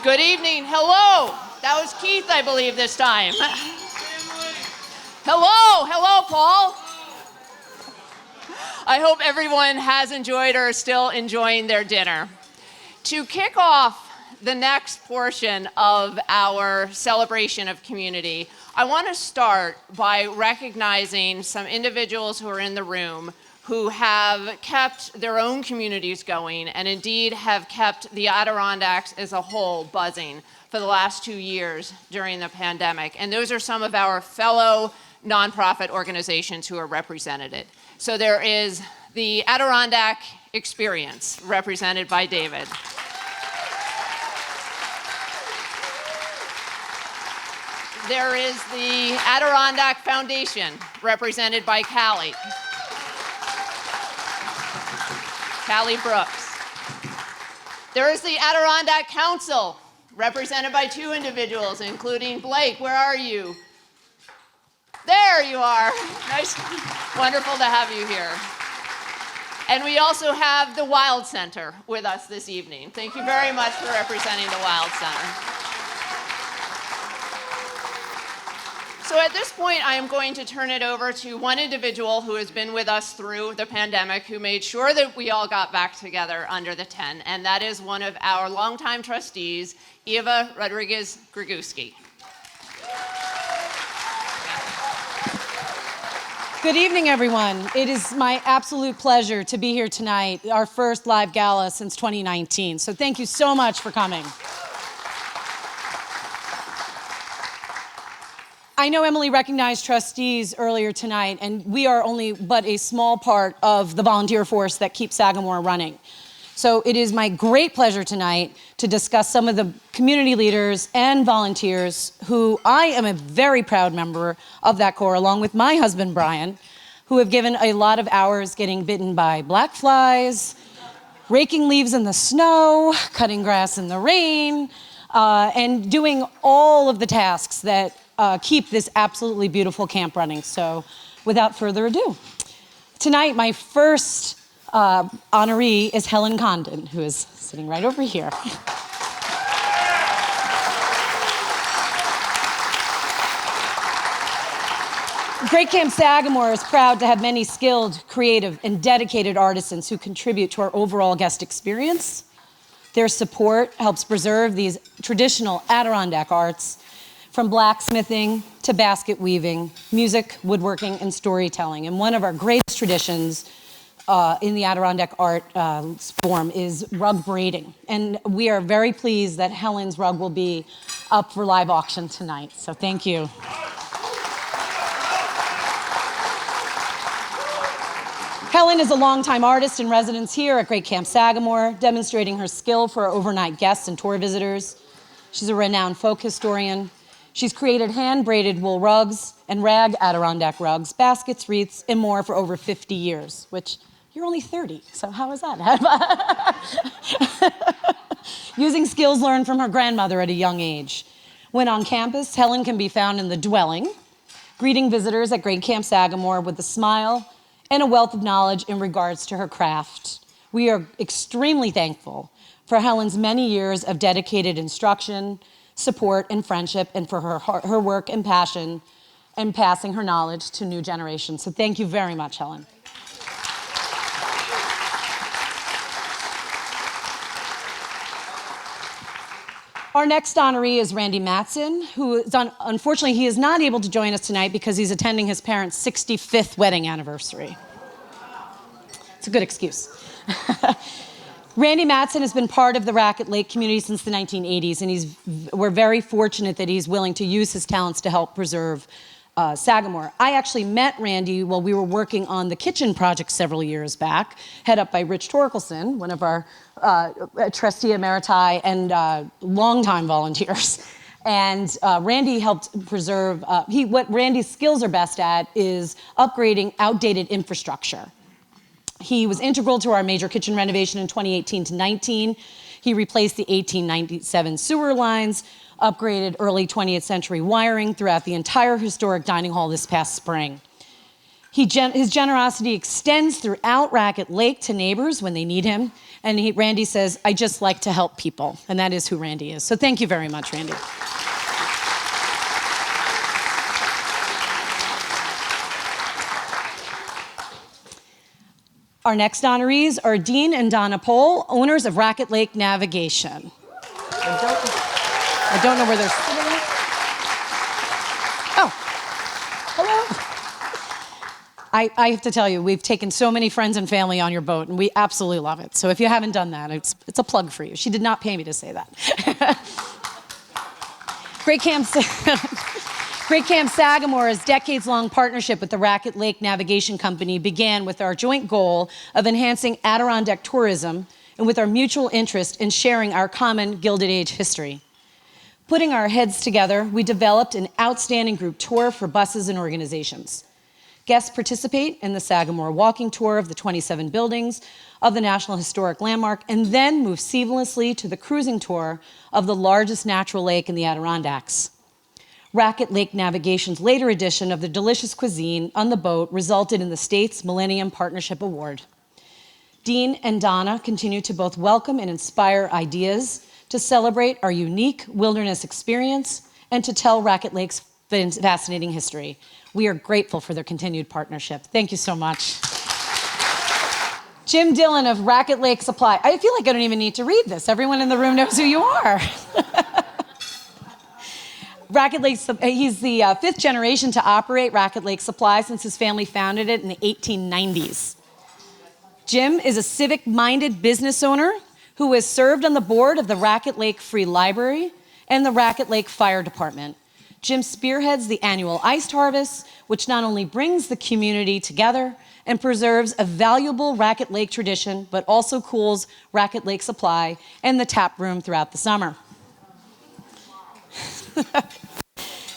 Good evening. Hello. That was Keith, I believe, this time. Hello, Paul. I hope everyone has enjoyed or is still enjoying their dinner. To kick off the next portion of our celebration of community, I want to start by recognizing some individuals who are in the room who have kept their own communities going and indeed have kept the Adirondacks as a whole buzzing for the last 2 years during the pandemic. And those are some of our fellow nonprofit organizations who are represented. So there is the Adirondack Experience, represented by David. There is the Adirondack Foundation, represented by Callie Brooks. There is the Adirondack Council, represented by 2 individuals, including Blake. Where are you? There you are. Nice, wonderful to have you here. And we also have the Wild Center with us this evening. Thank you very much for representing the Wild Center. So at this point, I am going to turn it over to one individual who has been with us through the pandemic, who made sure that we all got back together under the tent, and that is one of our longtime trustees, Eva Rodriguez-Griguski. Good evening, everyone. It is my absolute pleasure to be here tonight, our first live gala since 2019. So thank you so much for coming. I know Emily recognized trustees earlier tonight, and we are only but a small part of the volunteer force that keeps Sagamore running. So it is my great pleasure tonight to discuss some of the community leaders and volunteers who I am a very proud member of that corps, along with my husband, Brian, who have given a lot of hours getting bitten by black flies, raking leaves in the snow, cutting grass in the rain, and doing all of the tasks that keep this absolutely beautiful camp running. So without further ado, tonight my first honoree is Helen Condon, who is sitting right over here. Great Camp Sagamore is proud to have many skilled, creative, and dedicated artisans who contribute to our overall guest experience. Their support helps preserve these traditional Adirondack arts, from blacksmithing to basket weaving, music, woodworking, and storytelling. And one of our greatest traditions in the Adirondack art form is rug braiding. And we are very pleased that Helen's rug will be up for live auction tonight. So thank you. Helen is a longtime artist in residence here at Great Camp Sagamore, demonstrating her skill for our overnight guests and tour visitors. She's a renowned folk historian. She's created hand-braided wool rugs and rag Adirondack rugs, baskets, wreaths, and more for over 50 years, which you're only 30, so how is that? Using skills learned from her grandmother at a young age. When on campus, Helen can be found in the dwelling, greeting visitors at Great Camp Sagamore with a smile and a wealth of knowledge in regards to her craft. We are extremely thankful for Helen's many years of dedicated instruction, support, and friendship, and for her work and passion and passing her knowledge to new generations. So thank you very much, Helen. Our next honoree is Randy Matson, who is unfortunately, he is not able to join us tonight because he's attending his parents' 65th wedding anniversary. It's a good excuse. Randy Matson has been part of the Racket Lake community since the 1980s, and we're very fortunate that he's willing to use his talents to help preserve Sagamore. I actually met Randy while we were working on the kitchen project several years back, head up by Rich Torkelson, one of our trustee emeriti and longtime volunteers. And Randy helped preserve, what Randy's skills are best at is upgrading outdated infrastructure. He was integral to our major kitchen renovation in 2018 to 19. He replaced the 1897 sewer lines, upgraded early 20th century wiring throughout the entire historic dining hall this past spring. His generosity extends throughout Racket Lake to neighbors when they need him. And Randy says, I just like to help people. And that is who Randy is. So thank you very much, Randy. Our next honorees are Dean and Donna Pohl, owners of Racket Lake Navigation. I don't know where they're sitting. Oh, hello. I have to tell you, we've taken so many friends and family on your boat, and we absolutely love it. So if you haven't done that, it's a plug for you. She did not pay me to say that. Great Camp Sagamore's decades-long partnership with the Racket Lake Navigation Company began with our joint goal of enhancing Adirondack tourism and with our mutual interest in sharing our common Gilded Age history. Putting our heads together, we developed an outstanding group tour for buses and organizations. Guests participate in the Sagamore walking tour of the 27 buildings of the National Historic Landmark and then move seamlessly to the cruising tour of the largest natural lake in the Adirondacks. Racket Lake Navigation's later edition of the delicious cuisine on the boat resulted in the state's Millennium Partnership Award. Dean and Donna continue to both welcome and inspire ideas to celebrate our unique wilderness experience and to tell Racket Lake's fascinating history. We are grateful for their continued partnership. Thank you so much. Jim Dillon of Racket Lake Supply. I feel like I don't even need to read this. Everyone in the room knows who you are. Racket Lake, he's the fifth generation to operate Racket Lake Supply since his family founded it in the 1890s. Jim is a civic-minded business owner who has served on the board of the Racket Lake Free Library and the Racket Lake Fire Department. Jim spearheads the annual iced harvest, which not only brings the community together and preserves a valuable Racket Lake tradition, but also cools Racket Lake Supply and the tap room throughout the summer.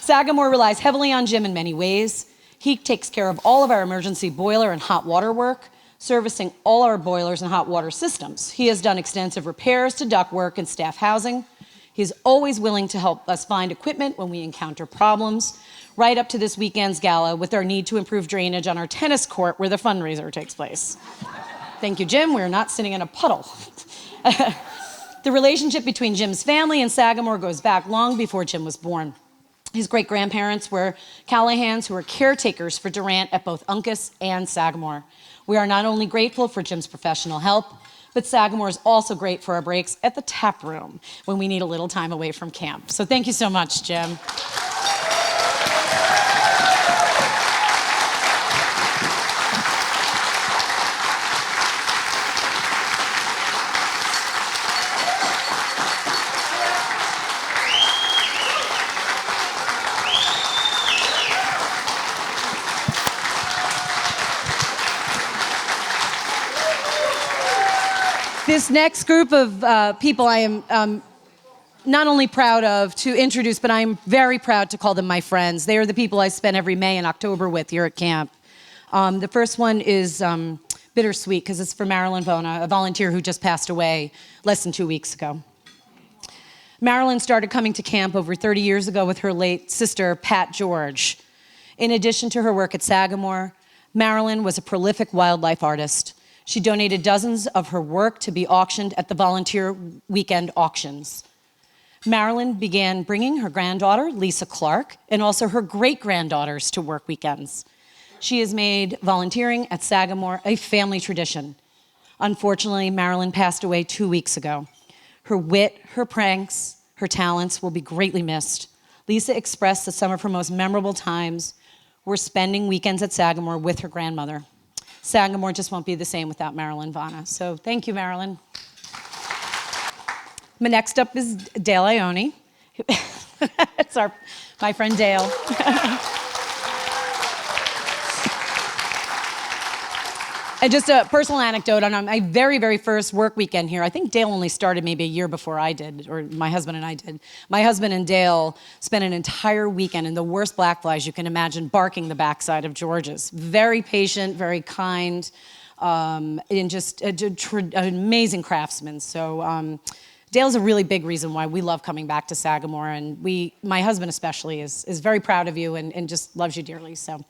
Sagamore relies heavily on Jim in many ways. He takes care of all of our emergency boiler and hot water work, servicing all our boilers and hot water systems. He has done extensive repairs to ductwork and staff housing. He's always willing to help us find equipment when we encounter problems, right up to this weekend's gala with our need to improve drainage on our tennis court where the fundraiser takes place. Thank you, Jim. We're not sitting in a puddle. The relationship between Jim's family and Sagamore goes back long before Jim was born. His great-grandparents were Callahans, who were caretakers for Durant at both Uncas and Sagamore. We are not only grateful for Jim's professional help, but Sagamore is also great for our breaks at the tap room when we need a little time away from camp. So thank you so much, Jim. This next group of people I am not only proud of to introduce, but I'm very proud to call them my friends. They are the people I spend every May and October with here at camp. The first one is bittersweet because it's for Marilyn Vona, a volunteer who just passed away less than 2 weeks ago. Marilyn started coming to camp over 30 years ago with her late sister, Pat George. In addition to her work at Sagamore, Marilyn was a prolific wildlife artist. She donated dozens of her work to be auctioned at the volunteer weekend auctions. Marilyn began bringing her granddaughter, Lisa Clark, and also her great-granddaughters to work weekends. She has made volunteering at Sagamore a family tradition. Unfortunately, Marilyn passed away 2 weeks ago. Her wit, her pranks, her talents will be greatly missed. Lisa expressed that some of her most memorable times were spending weekends at Sagamore with her grandmother. Sagamore just won't be the same without Marilyn Vona. So thank you, Marilyn. Next up is Dale Ione. It's my friend Dale. And just a personal anecdote on my very, very first work weekend here. I think Dale only started maybe a year before I did, or my husband and I did. My husband and Dale spent an entire weekend in the worst black flies you can imagine, barking the backside of George's. Very patient, very kind, and just an amazing craftsman. So Dale's a really big reason why we love coming back to Sagamore, and my husband especially, is very proud of you and just loves you dearly. So,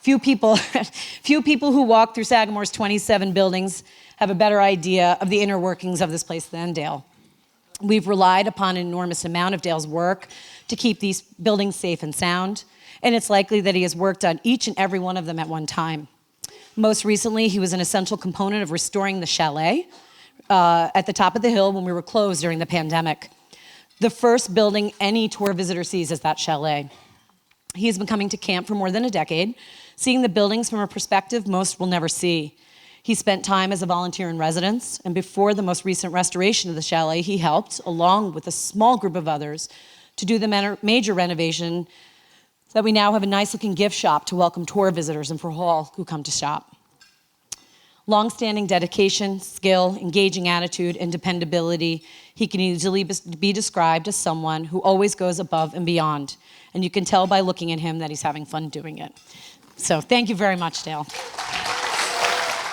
few people who walk through Sagamore's 27 buildings have a better idea of the inner workings of this place than Dale. We've relied upon an enormous amount of Dale's work to keep these buildings safe and sound, and it's likely that he has worked on each and every one of them at one time. Most recently, he was an essential component of restoring the chalet at the top of the hill when we were closed during the pandemic. The first building any tour visitor sees is that chalet. He has been coming to camp for more than a decade, seeing the buildings from a perspective most will never see. He spent time as a volunteer in residence, and before the most recent restoration of the chalet, he helped, along with a small group of others, to do the major renovation so that we now have a nice-looking gift shop to welcome tour visitors and for all who come to shop. Long-standing dedication, skill, engaging attitude, and dependability, he can easily be described as someone who always goes above and beyond, and you can tell by looking at him that he's having fun doing it. So thank you very much, Dale.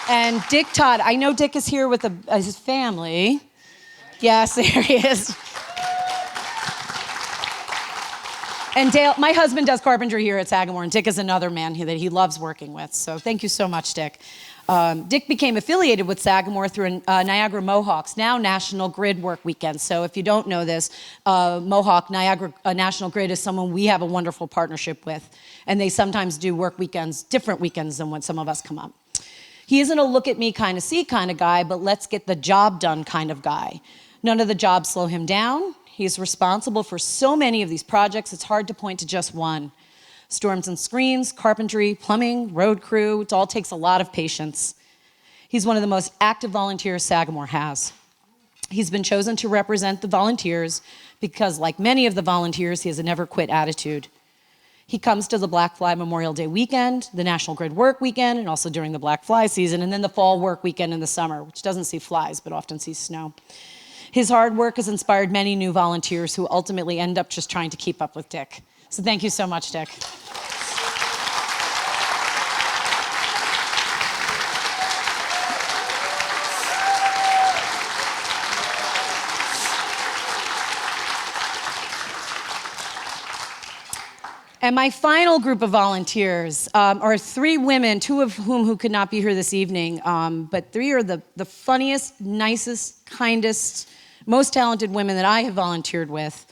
And Dick Todd, I know Dick is here with his family. Yes, there he is. And Dale, my husband does carpentry here at Sagamore, and Dick is another man that he loves working with. So thank you so much, Dick. Dick became affiliated with Sagamore through Niagara Mohawk's now National Grid work weekend. So if you don't know this, Mohawk Niagara National Grid is someone we have a wonderful partnership with. And they sometimes do work weekends, different weekends than when some of us come up. He isn't a look at me kind of see kind of guy, but let's get the job done kind of guy. None of the jobs slow him down. He's responsible for so many of these projects, it's hard to point to just one. Storms and screens, carpentry, plumbing, road crew, it all takes a lot of patience. He's one of the most active volunteers Sagamore has. He's been chosen to represent the volunteers because, like many of the volunteers, he has a never quit attitude. He comes to the Black Fly Memorial Day weekend, the National Grid work weekend, and also during the Black Fly season, and then the fall work weekend in the summer, which doesn't see flies, but often sees snow. His hard work has inspired many new volunteers who ultimately end up just trying to keep up with Dick. So thank you so much, Dick. And my final group of volunteers are three women, two of whom could not be here this evening, but three are the funniest, nicest, kindest, most talented women that I have volunteered with,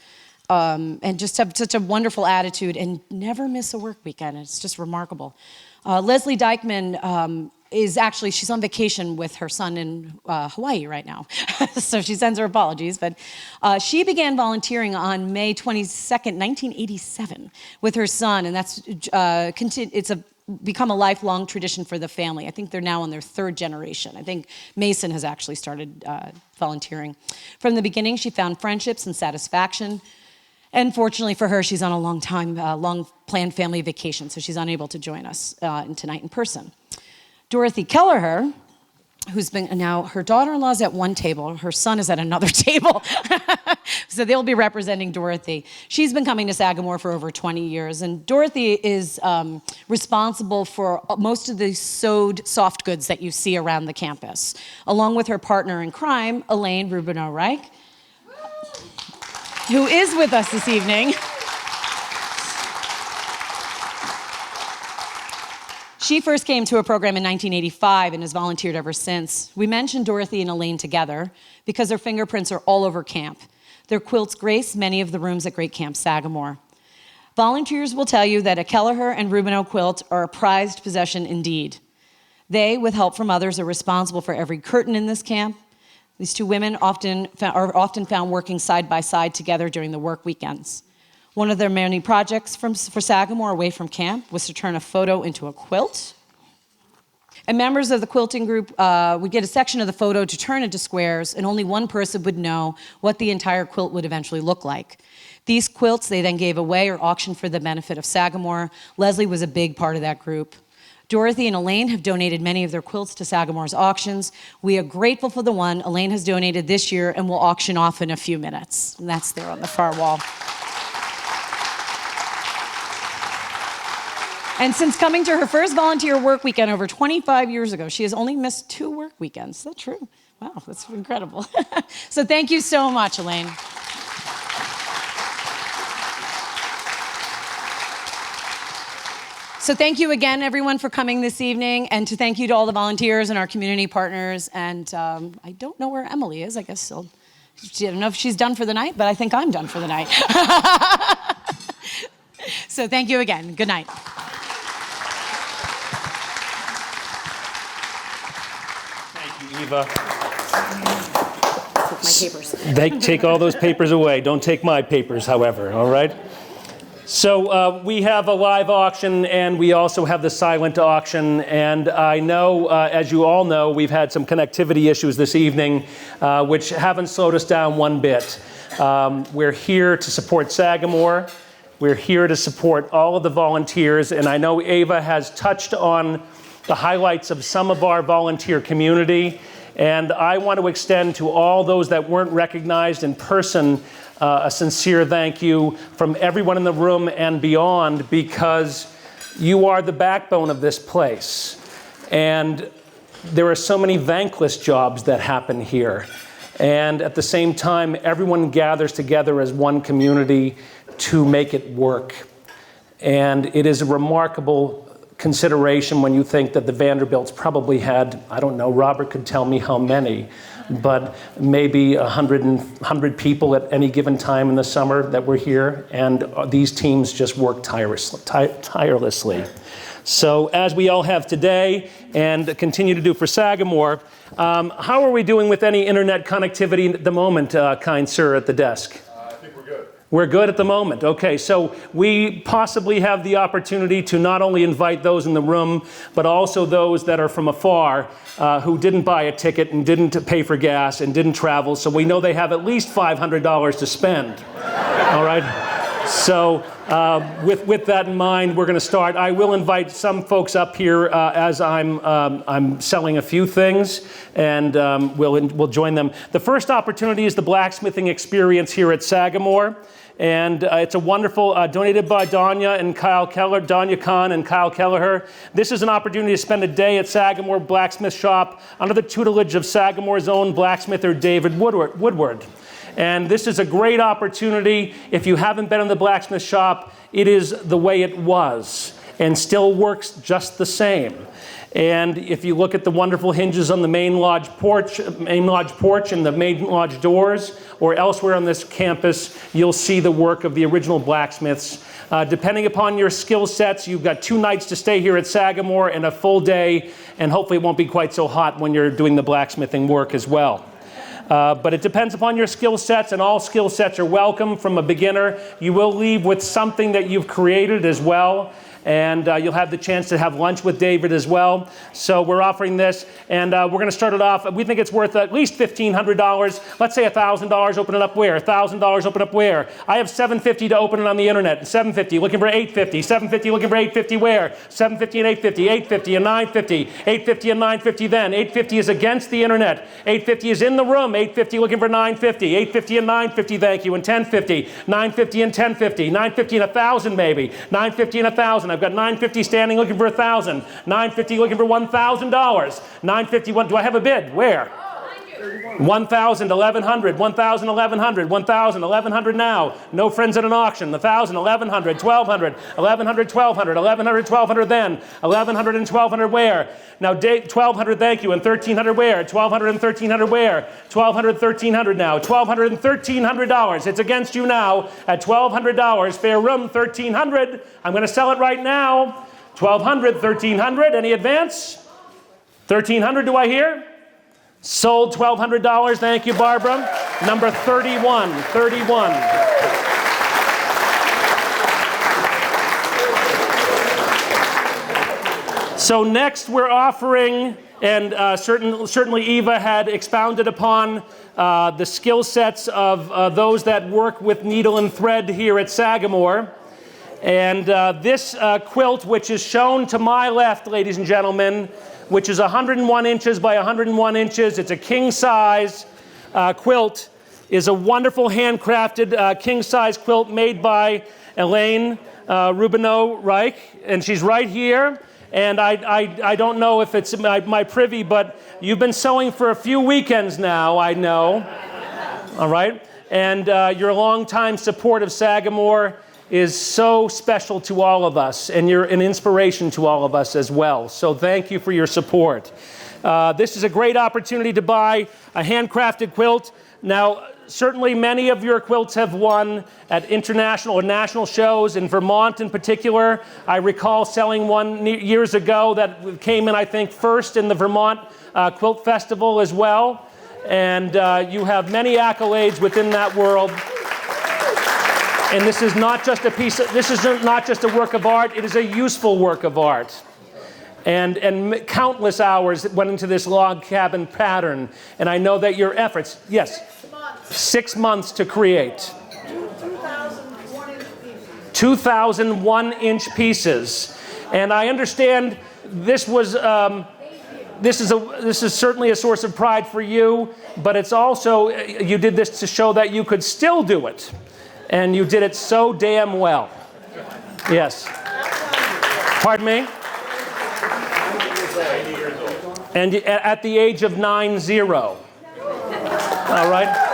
and just have such a wonderful attitude and never miss a work weekend. It's just remarkable. Leslie Dykeman she's on vacation with her son in Hawaii right now. So she sends her apologies, but she began volunteering on May 22nd, 1987 with her son, and that's become a lifelong tradition for the family. I think they're now on their third generation. I think Mason has actually started volunteering. From the beginning, she found friendships and satisfaction. And fortunately for her, she's on a long planned family vacation, so she's unable to join us tonight in person. Dorothy Kelleher, who's been now, her daughter-in-law's at one table, her son is at another table. So they'll be representing Dorothy. She's been coming to Sagamore for over 20 years, and Dorothy is responsible for most of the sewed soft goods that you see around the campus, along with her partner in crime, Elaine Rubino-Reich, who is with us this evening. She first came to a program in 1985 and has volunteered ever since. We mentioned Dorothy and Elaine together because their fingerprints are all over camp. Their quilts grace many of the rooms at Great Camp Sagamore. Volunteers will tell you that a Kelleher and Rubino quilt are a prized possession indeed. They, with help from others, are responsible for every curtain in this camp. These two women are often found working side by side together during the work weekends. One of their many projects for Sagamore away from camp was to turn a photo into a quilt. And members of the quilting group would get a section of the photo to turn into squares, and only one person would know what the entire quilt would eventually look like. These quilts they then gave away or auctioned for the benefit of Sagamore. Leslie was a big part of that group. Dorothy and Elaine have donated many of their quilts to Sagamore's auctions. We are grateful for the one Elaine has donated this year and will auction off in a few minutes. And that's there on the far wall. And since coming to her first volunteer work weekend over 25 years ago, she has only missed 2 work weekends. Is that true? Wow, that's incredible. So thank you so much, Elaine. So thank you again, everyone, for coming this evening, and to thank you to all the volunteers and our community partners. And I don't know where Emily is. I guess I don't know if she's done for the night, but I think I'm done for the night. So thank you again. Good night. Thank you, Eva. With my papers. Take all those papers away. Don't take my papers, however, all right? So we have a live auction, and we also have the silent auction. And I know, as you all know, we've had some connectivity issues this evening, which haven't slowed us down one bit. We're here to support Sagamore. We're here to support all of the volunteers. And I know Eva has touched on the highlights of some of our volunteer community. And I want to extend to all those that weren't recognized in person a sincere thank you from everyone in the room and beyond, because you are the backbone of this place. And there are so many thankless jobs that happen here. And at the same time, everyone gathers together as one community to make it work. And it is a remarkable consideration when you think that the Vanderbilts probably had, I don't know, Robert could tell me how many, but maybe 100 people at any given time in the summer that were here, and these teams just work tirelessly. So as we all have today and continue to do for Sagamore, how are we doing with any internet connectivity at the moment, kind sir at the desk? I think we're good. We're good at the moment. Okay, so we possibly have the opportunity to not only invite those in the room, but also those that are from afar who didn't buy a ticket and didn't pay for gas and didn't travel, so we know they have at least $500 to spend. All right? So with that in mind, we're going to start. I will invite some folks up here as I'm selling a few things, and we'll join them. The first opportunity is the blacksmithing experience here at Sagamore. And it's a wonderful, donated by Danya Khan and Kyle Kelleher. This is an opportunity to spend a day at Sagamore Blacksmith Shop under the tutelage of Sagamore's own blacksmither, David Woodward. And this is a great opportunity. If you haven't been in the blacksmith shop, it is the way it was and still works just the same. And if you look at the wonderful hinges on the main lodge porch and the main lodge doors, or elsewhere on this campus, you'll see the work of the original blacksmiths. Depending upon your skill sets, you've got 2 nights to stay here at Sagamore and a full day, and hopefully it won't be quite so hot when you're doing the blacksmithing work as well. But it depends upon your skill sets, and all skill sets are welcome from a beginner. You will leave with something that you've created as well. And you'll have the chance to have lunch with David as well. So we're offering this, and we're going to start it off. We think it's worth at least $1,500. Let's say $1,000. Open it up where? $1,000. Open up where? I have $750 to open it on the internet. $750. Looking for $850. $750. Looking for $850 where? $750 and $850. $850 and $950. $850 and $950 then. $850 is against the internet. $850 is in the room. $850 looking for $950. $850 and $950. Thank you. And $1050. $950 and $1050. $950 and $1,000 maybe. $950 and $1,000. I've got $950 standing looking for $1,000. $950 looking for $1,000. $950. Do I have a bid? Where? $1,000, $1,100, $1,000, $1,100, $1,000, $1,100 now. No friends at an auction. $1,000, $1,100, $1,200, $1,100, $1,200, $1,100, $1,200 then. $1,100 and $1,200 where? Now $1,200, thank you, and $1,300 where? $1,200 and $1,300 where? $1,200, $1,300 now. $1,200 and $1,300. It's against you now at $1,200. Fair room, $1,300. I'm going to sell it right now. $1,200, $1,300. Any advance? $1,300, do I hear? Sold $1,200. Thank you, Barbara. Number 31. So next we're offering, and certainly Eva had expounded upon the skill sets of those that work with needle and thread here at Sagamore. And this quilt, which is shown to my left, ladies and gentlemen, which is 101 inches by 101 inches. It's a king-size quilt, is a wonderful handcrafted king-size quilt made by Elaine Rubino-Reich, and she's right here. And I don't know if it's my privy, but you've been sewing for a few weekends now, I know. All right? And your longtime support of Sagamore is so special to all of us, and you're an inspiration to all of us as well. So thank you for your support. This is a great opportunity to buy a handcrafted quilt. Now, certainly many of your quilts have won at international or national shows, in Vermont in particular. I recall selling one years ago that came in, I think, first in the Vermont Quilt Festival as well. And you have many accolades within that world. And this is not just this is not just a work of art, it is a useful work of art. And countless hours went into this log cabin pattern. And I know that your efforts, yes? 6 months to create. 2,001-inch pieces. And I understand this was, this is certainly a source of pride for you, but it's also, you did this to show that you could still do it. And you did it so damn well. Yes. Pardon me? And at the age of 90. All right?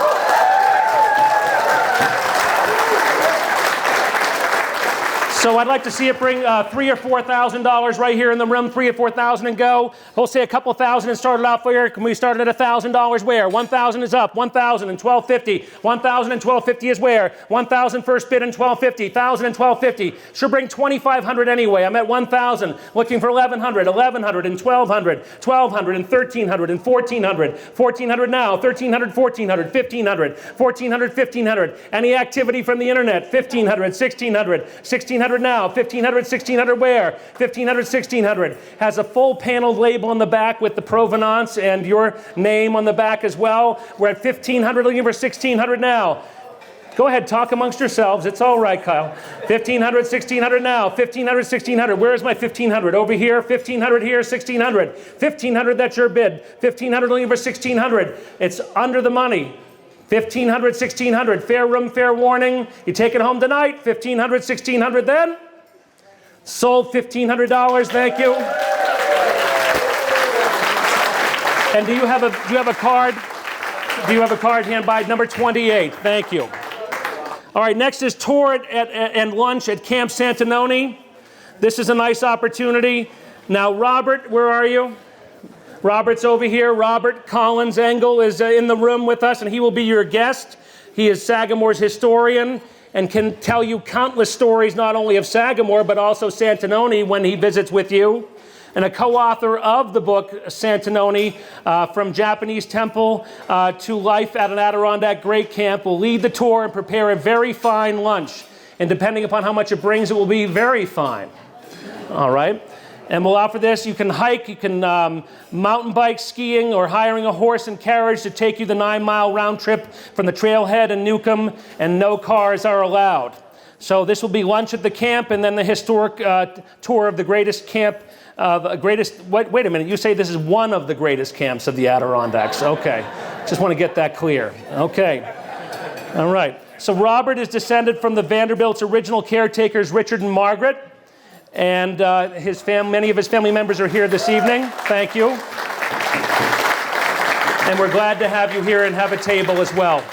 So I'd like to see it bring $3,000 or $4,000 right here in the room, $3,000 or $4,000 and go. We'll say a couple thousand and start it off where? Can we start it at $1,000 where? 1,000 is up, 1,000 and 1,250. 1,000 and 1,250 is where? 1,000 first bid and 1,250. 1,000 and 1,250. Should bring 2,500 anyway. I'm at 1,000, looking for 1,100, 1,100 and 1,200, 1,200 and 1,300 and 1,400. 1,400 now, 1,300, 1,400, 1,500, 1,400, 1,500. Any activity from the internet? 1,500, 1,600, 1,600 now, 1,500, 1,600 where? 1,500, 1,600. Has a full panel label on the back with the provenance and your name on the back as well. We're at 1,500, looking for 1,600 now. Go ahead, talk amongst yourselves. It's all right, Kyle. 1,500, 1,600 now. 1,500, 1,600. Where is my 1,500? Over here, 1,500 here, 1,600. 1,500, that's your bid. 1,500, looking for 1,600. It's under the money. 1,500, 1,600, fair room, fair warning. You take it home tonight, 1,500, 1,600 then. Sold $1,500, thank you. And do you have a card? Do you have a card hand by number 28? Thank you. All right, next is tour and lunch at Camp Santanoni. This is a nice opportunity. Now, Robert, where are you? Robert's over here. Robert Collins Engel is in the room with us, and he will be your guest. He is Sagamore's historian and can tell you countless stories, not only of Sagamore, but also Santanoni when he visits with you. And a co-author of the book, Santanoni, From Japanese Temple to Life at an Adirondack Great Camp, will lead the tour and prepare a very fine lunch. And depending upon how much it brings, it will be very fine. All right? And we'll offer this. You can hike, you can mountain bike, skiing, or hiring a horse and carriage to take you the 9-mile round trip from the trailhead in Newcomb, and no cars are allowed. So this will be lunch at the camp, and then the historic tour of the greatest camp, wait a minute, you say this is one of the greatest camps of the Adirondacks. Okay, just want to get that clear. Okay, all right. So Robert is descended from the Vanderbilt's original caretakers, Richard and Margaret. And many of his family members are here this evening. Thank you. And we're glad to have you here and have a table as well.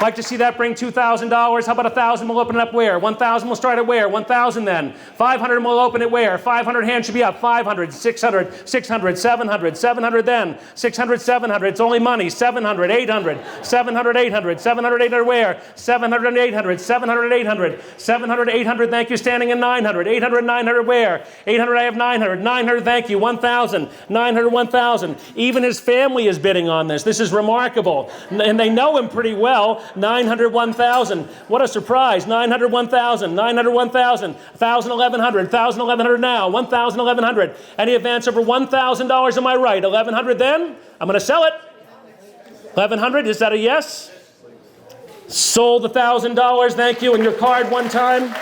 Like to see that bring $2,000. How about 1,000? We'll open it up where? 1,000 we'll start at where? 1,000 then. 500 we'll open it where? 500 hands should be up. 500, 600, 600, 700, 700 then. 600, 700. It's only money. 700, 800, 700, 800, 700, 800 where? 700 800, 700 800, 700, 800. Thank you. Standing in 900. 800, 900 where? 800 I have 900. 900 thank you. 1,000. 900, 1,000. Even his family is bidding on this. This is remarkable. And they know him pretty well. 900, 1,000. What a surprise. 900, 1,000. 900, 1,000. 1,000, 1,100. 1,000, 1,100 now. 1,000, 1,100. Any advance over $1,000, am I right? 1,100 then? I'm going to sell it. 1,100, is that a yes? Sold $1,000, thank you. And your card one time.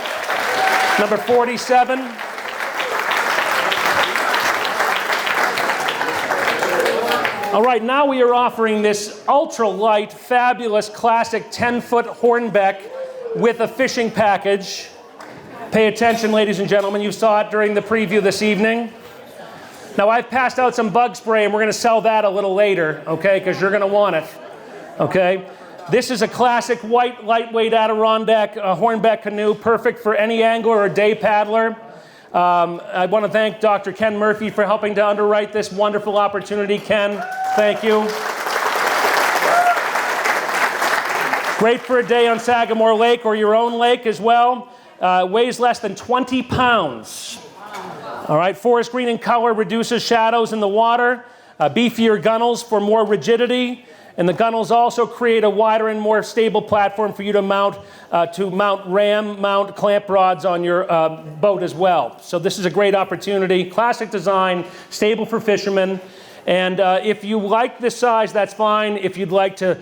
Number 47. All right, now we are offering this ultra-light, fabulous, classic 10-foot hornbeck with a fishing package. Pay attention, ladies and gentlemen. You saw it during the preview this evening. Now, I've passed out some bug spray, and we're going to sell that a little later, okay, because you're going to want it, okay? This is a classic white, lightweight Adirondack hornback canoe, perfect for any angler or day paddler. I want to thank Dr. Ken Murphy for helping to underwrite this wonderful opportunity. Ken, thank you. Great for a day on Sagamore Lake or your own lake as well. Weighs less than 20 pounds. All right, forest green in color, reduces shadows in the water. Beefier gunnels for more rigidity. And the gunnels also create a wider and more stable platform for you to mount clamp rods on your boat as well. So this is a great opportunity. Classic design, stable for fishermen. And if you like this size, that's fine. If you'd like to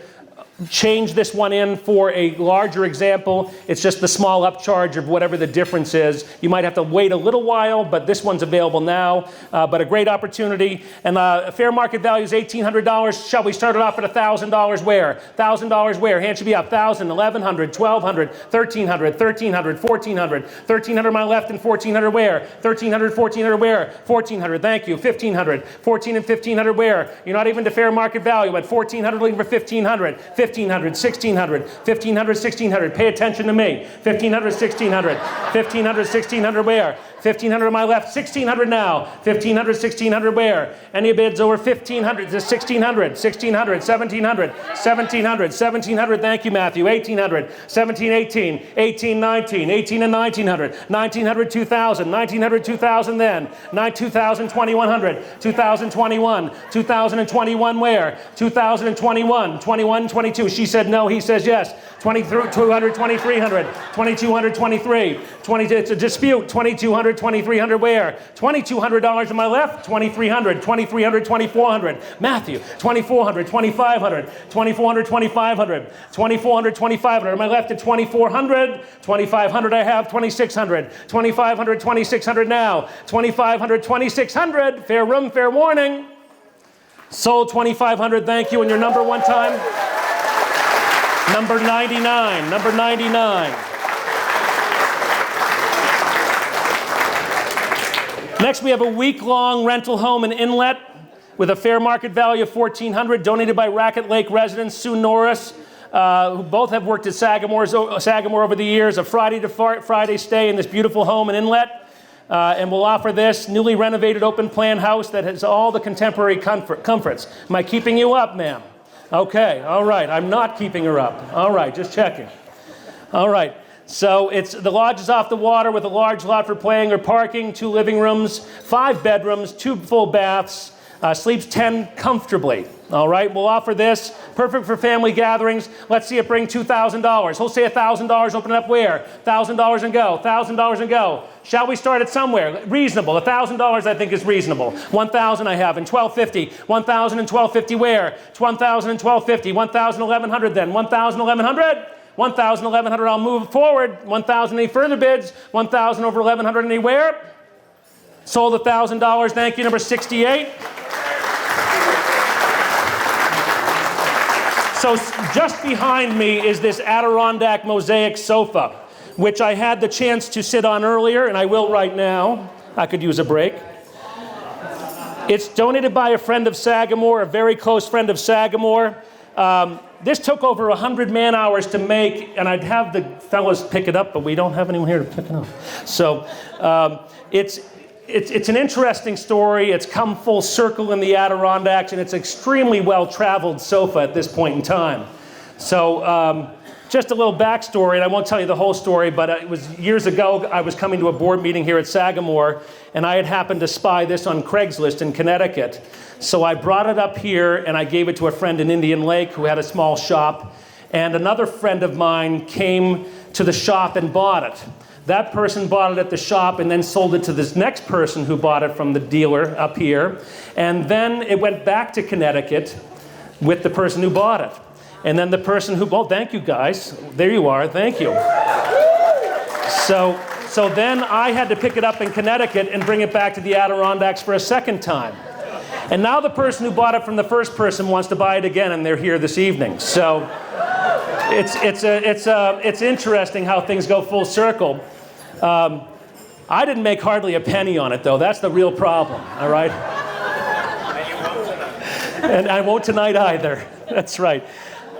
change this one in for a larger example, it's just the small upcharge of whatever the difference is. You might have to wait a little while, but this one's available now. But a great opportunity. And fair market value is $1,800. Shall we start it off at $1,000 where? $1,000 where? Hand should be up. $1,000, $1,100, $1,200, $1,300, $1,300, $1,400, $1,300 on my left and $1,400 where? $1,300, $1,400 where? $1,400, thank you. $1,500, $1,400 and $1,500 where? You're not even to fair market value at $1,400 looking for $1,500. $1,500, $1,600, $1,500, $1,600. Pay attention to me. $1,500, $1,600. $1,500, $1,600 where? $1,500 on my left, $1,600 now. $1,500, $1,600 where? Any bids over $1,500 to $1,600, $1,600, $1,700, $1,700, $1,700, thank you, Matthew. $1,800, $1,718, $1,819, $1,800 and $1,900, $1,900, $2,000, $1,900, $2,000 then, $2,000, $2,100, $2,021, $2,021 where? $2,021, $21, $22. She said no, he says yes. $2,200, $2,300, $2,200, $23. It's a dispute. $2,200, $2,300 where? $2,200 on my left, $2,300, $2,300, $2,400. Matthew, $2,400, $2,500, $2,400, $2,500, $2,400, $2,500. On my left at $2,400, $2,500 I have, $2,600, $2,500, $2,600 now, $2,500, $2,600. Fair room, fair warning. Sold $2,500, thank you. And your number one time? Number 99, number 99. Next, we have a week-long rental home and inlet with a fair market value of $1,400, donated by Racket Lake residents Sue Norris, who both have worked at Sagamore over the years. A Friday to Friday stay in this beautiful home and inlet. And we'll offer this newly renovated open-plan house that has all the contemporary comforts. Am I keeping you up, ma'am? Okay, all right. I'm not keeping her up. All right, just checking. All right. So the lodge is off the water with a large lot for playing or parking, 2 living rooms, 5 bedrooms, 2 full baths, sleeps 10 comfortably. All right, we'll offer this, perfect for family gatherings. Let's see it bring $2,000. He'll say $1,000, open it up where? $1,000 and go, $1,000 and go. Shall we start it somewhere? Reasonable, $1,000 I think is reasonable. $1,000 I have, and $1,250. $1,000 and $1,250 where? $1,000 and $1,250. $1,000, $1,100 then. $1,000, $1,100. $1,000, $1,100, I'll move forward. $1,000, any further bids? $1,000 over $1,100 anywhere? Sold $1,000, thank you, number 68. So just behind me is this Adirondack mosaic sofa, which I had the chance to sit on earlier, and I will right now. I could use a break. It's donated by a friend of Sagamore, a very close friend of Sagamore. This took over 100 man-hours to make, and I'd have the fellas pick it up, but we don't have anyone here to pick it up. So it's an interesting story. It's come full circle in the Adirondacks, and it's an extremely well-traveled sofa at this point in time. So just a little backstory, and I won't tell you the whole story, but it was years ago. I was coming to a board meeting here at Sagamore, and I had happened to spy this on Craigslist in Connecticut. So I brought it up here, and I gave it to a friend in Indian Lake who had a small shop, and another friend of mine came to the shop and bought it. That person bought it at the shop and then sold it to this next person who bought it from the dealer up here, and then it went back to Connecticut with the person who bought it. And then the person who bought, thank you guys, there you are, thank you. So then I had to pick it up in Connecticut and bring it back to the Adirondacks for a second time. And now the person who bought it from the first person wants to buy it again, and they're here this evening. So it's interesting how things go full circle. I didn't make hardly a penny on it, though. That's the real problem, all right? And I won't tonight either. That's right.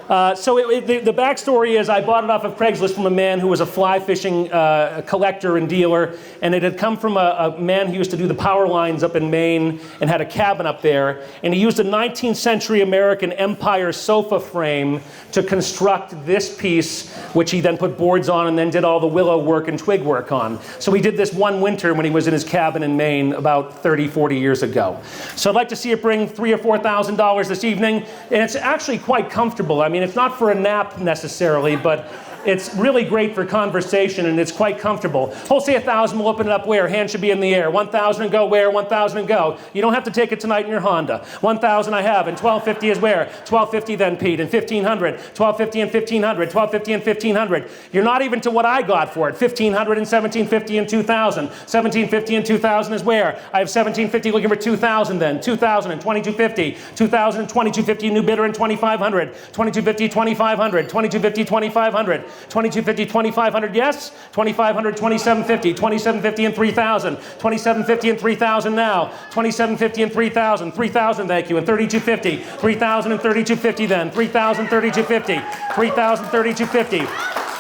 The backstory is I bought it off of Craigslist from a man who was a fly fishing collector and dealer, and it had come from a man who used to do the power lines up in Maine and had a cabin up there, and he used a 19th century American Empire sofa frame to construct this piece, which he then put boards on and then did all the willow work and twig work on. So he did this one winter when he was in his cabin in Maine about 30, 40 years ago. So I'd like to see it bring $3,000 or $4,000 this evening, and it's actually quite comfortable. I mean, it's not for a nap necessarily, but it's really great for conversation, and it's quite comfortable. Hold, say 1,000, we'll open it up where? Hand should be in the air. 1,000 and go where? 1,000 and go. You don't have to take it tonight in your Honda. 1,000 I have, and 1,250 is where? 1,250 then, Pete, and 1,500. 1,250 and 1,500. 1,250 and 1,500. You're not even to what I got for it. 1,500 and 1,750 and 2,000. 1,750 and 2,000 is where? I have 1,750 looking for 2,000 then. 2,000 and 2,250. 2,000 and 2,250, new bidder, and 2,500. 2,250, 2,500. 2,250, 2,500. 2,250, 2,500, yes. 2,500, 2,750, 2,750 and 3,000. 2,750 and 3,000 now. 2,750 and 3,000. 3,000, thank you, and 3,250. 3,000 and 3,250 then. 3,000, 3,250. 3,000, 3,250.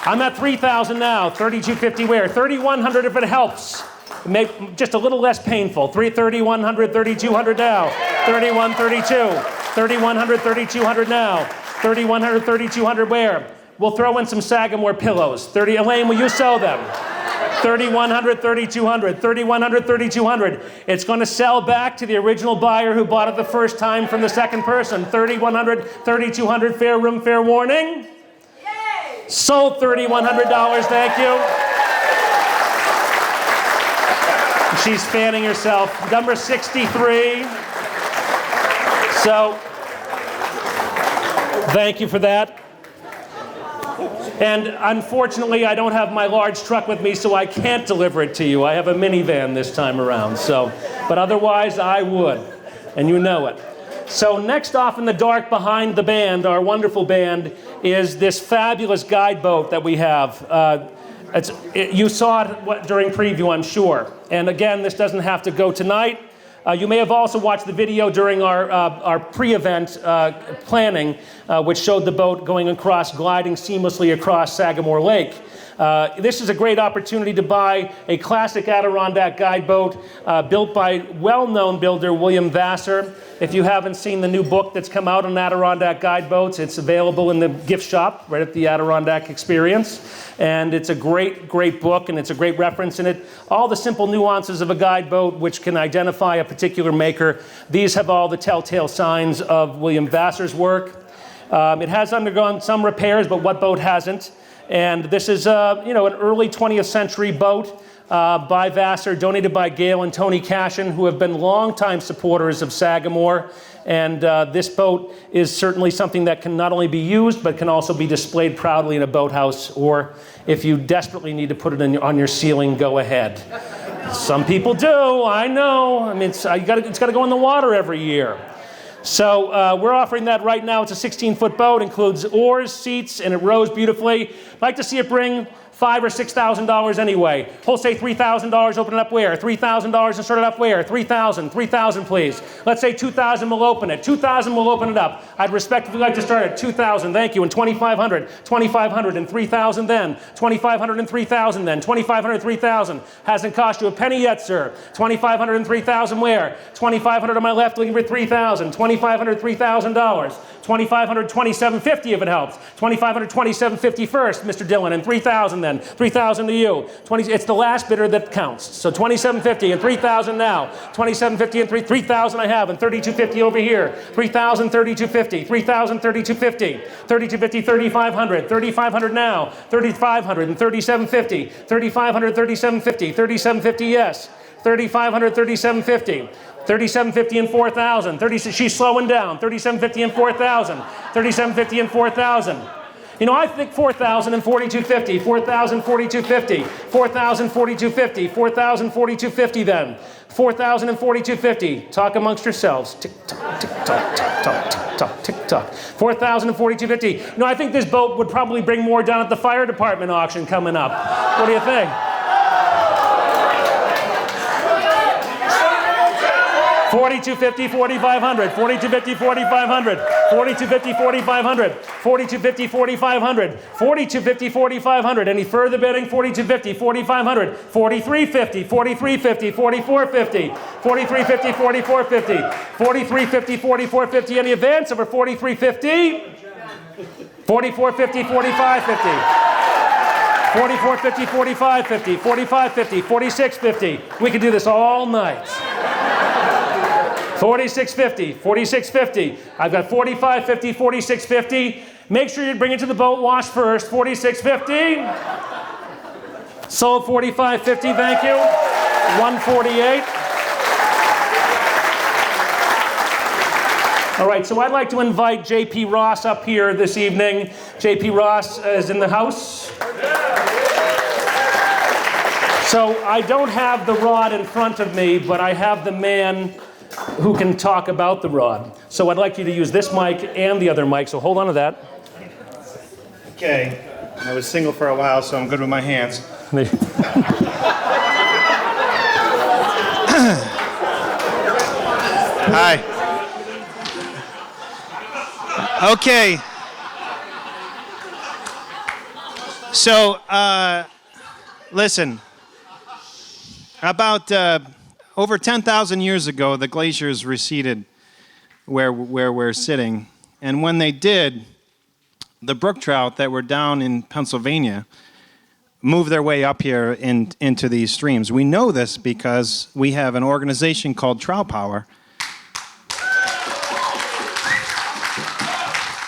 I'm at 3,000 now. 3,250 where? 3,100 if it helps. Make just a little less painful. 3,100, 3,200 now. 31, 32. 3,100, 3,200 now. 3,100, 3,200 where? We'll throw in some Sagamore pillows. Elaine, will you sell them? 3,100, 3,200, 3,100, 3,200. It's going to sell back to the original buyer who bought it the first time from the second person. 3,100, 3,200, fair room, fair warning. Yay! Sold $3,100, thank you. She's fanning herself. Number 63. So, thank you for that. And unfortunately, I don't have my large truck with me, so I can't deliver it to you. I have a minivan this time around, but otherwise I would, and you know it. So next off in the dark behind the band, our wonderful band, is this fabulous guide boat that we have. You saw it during preview, I'm sure. And again, this doesn't have to go tonight. You may have also watched the video during our pre-event planning, which showed the boat going across, gliding seamlessly across Sagamore Lake. This is a great opportunity to buy a classic Adirondack guide boat built by well-known builder William Vassar. If you haven't seen the new book that's come out on Adirondack guide boats, it's available in the gift shop right at the Adirondack Experience. And it's a great, great book, and it's a great reference in it. All the simple nuances of a guide boat, which can identify a particular maker. These have all the telltale signs of William Vassar's work. It has undergone some repairs, but what boat hasn't? And this is, an early 20th century boat by Vassar, donated by Gail and Tony Cashin, who have been longtime supporters of Sagamore. And this boat is certainly something that can not only be used, but can also be displayed proudly in a boathouse, or if you desperately need to put it on your ceiling, go ahead. Some people do, I know. I mean, it's got to go in the water every year. So we're offering that right now. It's a 16-foot boat, includes oars, seats, and it rows beautifully. I'd like to see it bring $5,000 or $6,000 anyway. We'll say $3,000, open it up where? $3,000 and start it up where? 3,000, 3,000 please. Let's say 2,000, we'll open it. 2,000, we'll open it up. I'd respectfully like to start at 2,000, thank you, and 2,500, 2,500 and 3,000 then. 2,500 and 3,000 then. 2,500, 3,000. Hasn't cost you a penny yet, sir. 2,500 and 3,000 where? 2,500 on my left, looking for 3,000. 2,500, $3,000. 2,500, 2,750 if it helps. 2,500, 2,750 first, Mr. Dillon, and 3,000 then. 3,000 to you. It's the last bidder that counts. So 2,750 and 3,000 now. 2,750 and 3,000 I have, and 3,250 over here. 3,000, 3,250. 3,000, 3,250. 3,250, 3,500. 3,500 now. 3,500 and 3,750. 3,500, 3,750. 3,750, yes. 3,500, 3,750. 3,750 and 4,000. She's slowing down. 3,750 and 4,000. 3,750 and 4,000. You know, I think 4,000 and 4,250. 4,000, 4,250. 4,000, 4,250. 4,000, 4,250 then. 4,000 and 4,250. Talk amongst yourselves. Tick tock, tick tock, tick tock, tick tock, tick tock. 4,000 and 4,250. You know, I think this boat would probably bring more down at the fire department auction coming up. What do you think? 4250, 4500, 4250, 4500, 4250, 4500, 4250, 4500, 4250, 4500. Any further bidding? 4250, 4500, 4350, 4350, 4450, 4350, 4450, 4350, 4450. Any advance over 4350? 4450, 4550. 4450, 4550, 4550, 4650. We can do this all night. 4650, 4650. I've got 4550, 4650. Make sure you bring it to the boat wash first. 4650. Sold 4550, thank you. 148. All right, so I'd like to invite J.P. Ross up here this evening. J.P. Ross is in the house. So I don't have the rod in front of me, but I have the man who can talk about the rod. So I'd like you to use this mic and the other mic, so hold on to that. Okay, I was single for a while, so I'm good with my hands. Hi. Okay. So, listen. About over 10,000 years ago, the glaciers receded where we're sitting. And when they did, the brook trout that were down in Pennsylvania moved their way up here into these streams. We know this because we have an organization called Trout Power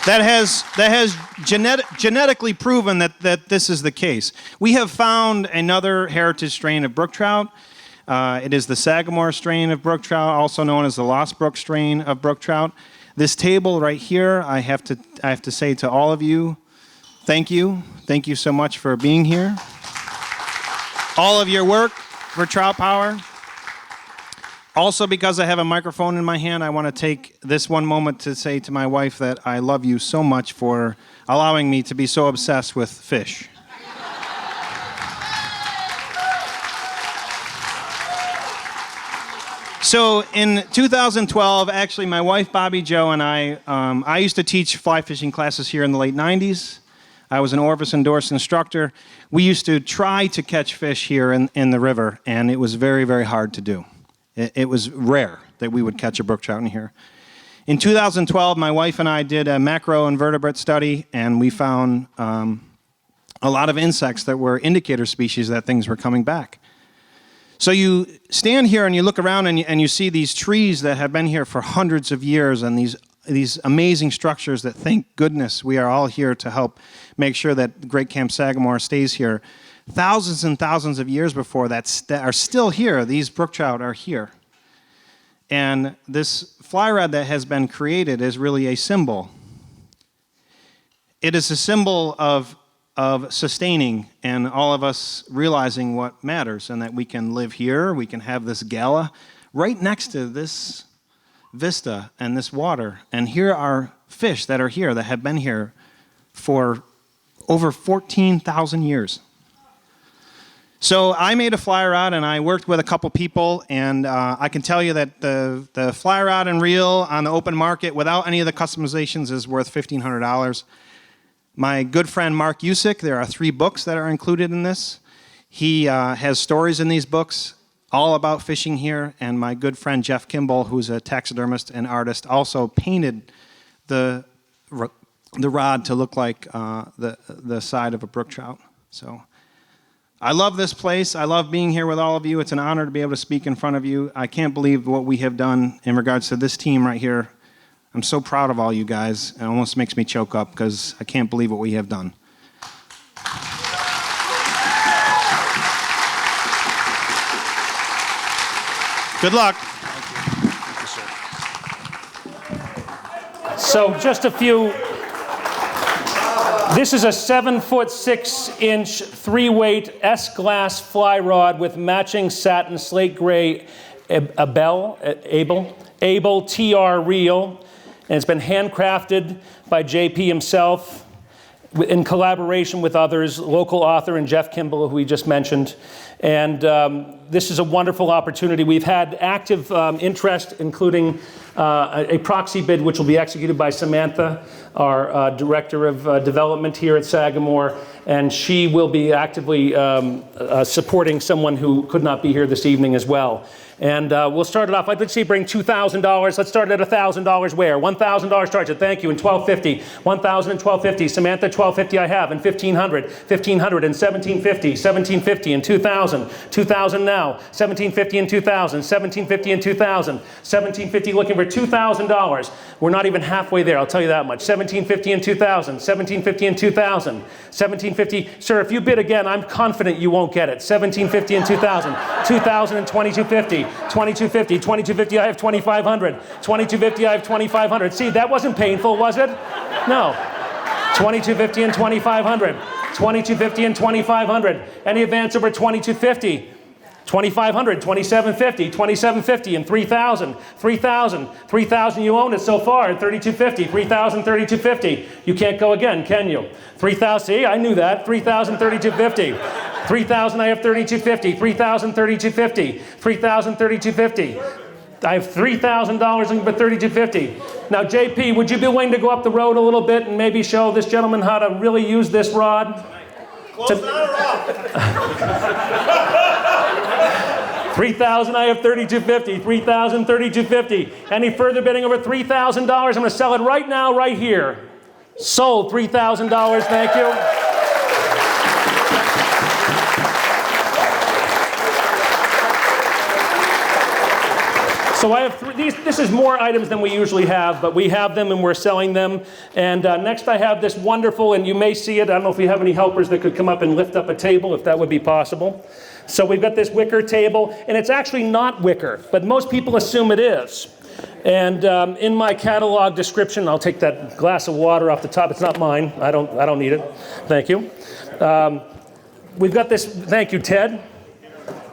that has genetically proven that this is the case. We have found another heritage strain of brook trout. It is the Sagamore strain of brook trout, also known as the Lost Brook strain of brook trout. This table right here, I have to say to all of you, thank you. Thank you so much for being here. All of your work for Trout Power. Also, because I have a microphone in my hand, I want to take this one moment to say to my wife that I love you so much for allowing me to be so obsessed with fish. So in 2012, actually, my wife, Bobby Jo, and I used to teach fly fishing classes here in the late 90s. I was an Orvis endorsed instructor. We used to try to catch fish here in the river, and it was very, very hard to do. It was rare that we would catch a brook trout in here. In 2012, my wife and I did a macroinvertebrate study, and we found a lot of insects that were indicator species that things were coming back. So you stand here and you look around and you see these trees that have been here for hundreds of years and these amazing structures that, thank goodness, we are all here to help make sure that Great Camp Sagamore stays here. Thousands and thousands of years before that are still here. These brook trout are here. And this fly rod that has been created is really a symbol. It is a symbol of sustaining and all of us realizing what matters and that we can live here, we can have this gala right next to this vista and this water. And here are fish that are here that have been here for over 14,000 years. So I made a fly rod and I worked with a couple people, and I can tell you that the fly rod and reel on the open market without any of the customizations is worth $1,500. My good friend Mark Usick, there are 3 books that are included in this. He has stories in these books all about fishing here, and my good friend Jeff Kimball, who's a taxidermist and artist, also painted the rod to look like the side of a brook trout. So I love this place. I love being here with all of you. It's an honor to be able to speak in front of you. I can't believe what we have done in regards to this team right here. I'm so proud of all you guys. It almost makes me choke up because I can't believe what we have done. Good luck. So just a few. This is a 7-foot 6-inch 3-weight S-glass fly rod with matching satin slate gray Abel TR reel. And it's been handcrafted by JP himself in collaboration with others, local author and Jeff Kimball, who we just mentioned. And this is a wonderful opportunity. We've had active interest, including a proxy bid, which will be executed by Samantha, our Director of Development here at Sagamore, and she will be actively supporting someone who could not be here this evening as well. And we'll start it off. Let's see, bring $2,000. Let's start at $1,000 where? $1,000 starts it. Thank you. And $1,250. $1,000 and $1,250. Samantha, $1,250 I have. And $1,500. $1,500 and $1,750. $1,750 and $2,000. $2,000 now. $1,750 and $2,000. $1,750 and $2,000. $1,750 looking for $2,000. We're not even halfway there, I'll tell you that much. $1,750 and $2,000. $1,750 and $2,000. $1,750. Sir, if you bid again, I'm confident you won't get it. $1,750 and $2,000. $2,000 and $2,250. $2,250. $2,250 I have $2,500. $2,250 I have $2,500. See, that wasn't painful, was it? No. $2,250 and $2,500. $2,250 and $2,500. Any advance over $2,250? $2,500, $2,750, $2,750 and $3,000, $3,000, $3,000 you own it so far, $3,250, $3,000, $3,250. You can't go again, can you? $3,000, see, I knew that, $3,000, $3,250. $3,000, I have $3,250, $3,000, $3,250, $3,000, $3,250. I have $3,000 for $3,250. Now, JP, would you be willing to go up the road a little bit and maybe show this gentleman how to really use this rod? Close down or off? 3,000, I have 3,250. 3,000, 3,250. Any further bidding over $3,000? I'm going to sell it right now, right here. Sold, $3,000. Thank you. So I have this is more items than we usually have, but we have them and we're selling them. And next I have this wonderful, and you may see it. I don't know if we have any helpers that could come up and lift up a table, if that would be possible. So we've got this wicker table, and it's actually not wicker, but most people assume it is. And in my catalog description, I'll take that glass of water off the top. It's not mine. I don't need it. Thank you. We've got this. Thank you, Ted.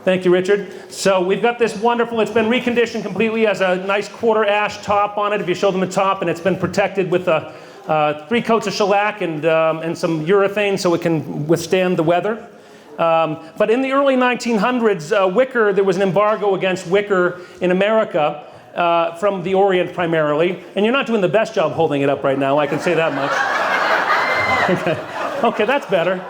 Thank you, Richard. So we've got this wonderful, it's been reconditioned completely, as a nice quarter ash top on it, if you show them the top, and it's been protected with 3 coats of shellac and some urethane so it can withstand the weather. But in the early 1900s, wicker, there was an embargo against wicker in America from the Orient primarily. And you're not doing the best job holding it up right now, I can say that much. Okay, that's better.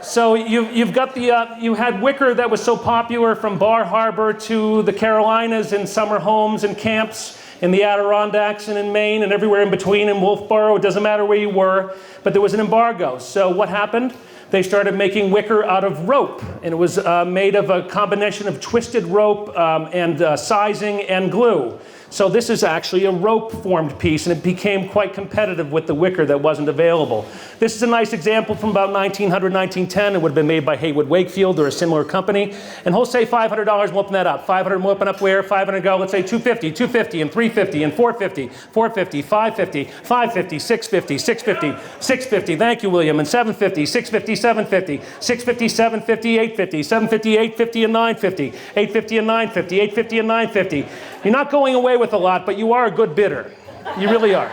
So you've got you had wicker that was so popular from Bar Harbor to the Carolinas in summer homes and camps in the Adirondacks and in Maine and everywhere in between, in Wolfboro, it doesn't matter where you were, but there was an embargo. So what happened? They started making wicker out of rope, and it was made of a combination of twisted rope and sizing and glue. So this is actually a rope-formed piece, and it became quite competitive with the wicker that wasn't available. This is a nice example from about 1900, 1910. It would have been made by Haywood Wakefield or a similar company. And we'll say $500, we'll open that up. 500, we'll open up where? 500 go, let's say 250, 250, and 350, and 450, 450, 550, 550, 650, 650, 650, thank you, William, and 750, 650, 750, 650, 750, 850, 750, 850, and 950, 850 and 950, 850 and 950. You're not going away with a lot, but you are a good bidder. You really are.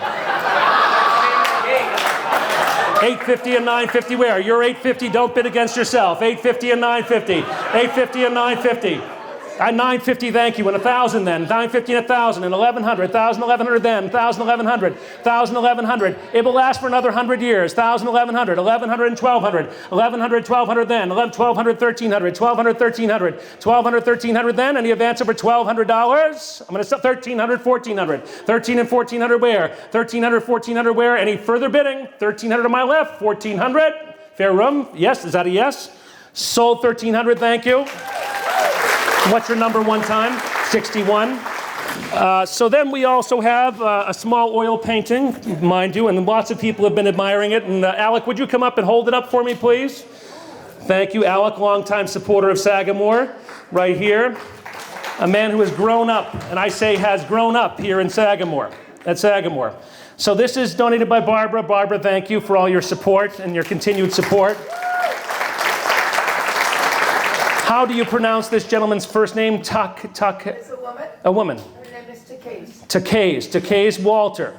850 and 950 where? You're 850, don't bid against yourself. 850 and 950. 850 and 950. 950, thank you, and 1,000 then. 950 and 1,000, and 1,100, 1,000, 1,100 then, 1,000, 1,100, 1,000, 1,100. It will last for another 100 years. 1,000, 1,100, 1,100 and 1,200, 1,100, 1,200 then, 1,200, 1,300, 1,200, 1,300, 1,200, 1,300 then. Any advance over $1,200? I'm going to sell 1,300, 1,400. 13 and 1,400 where? 1,300, 1,400 where? Any further bidding? 1,300 to my left, 1,400. Fair room? Yes, is that a yes? Sold 1,300, thank you. What's your number one time? 61. So then we also have a small oil painting, mind you, and lots of people have been admiring it. And Alec, would you come up and hold it up for me, please? Thank you, Alec, longtime supporter of Sagamore, right here. A man who has grown up, and I say has grown up here in Sagamore, at Sagamore. So this is donated by Barbara. Barbara, thank you for all your support and your continued support. How do you pronounce this gentleman's first name? It's a woman. A woman. Her name is Takase. Takase Walter.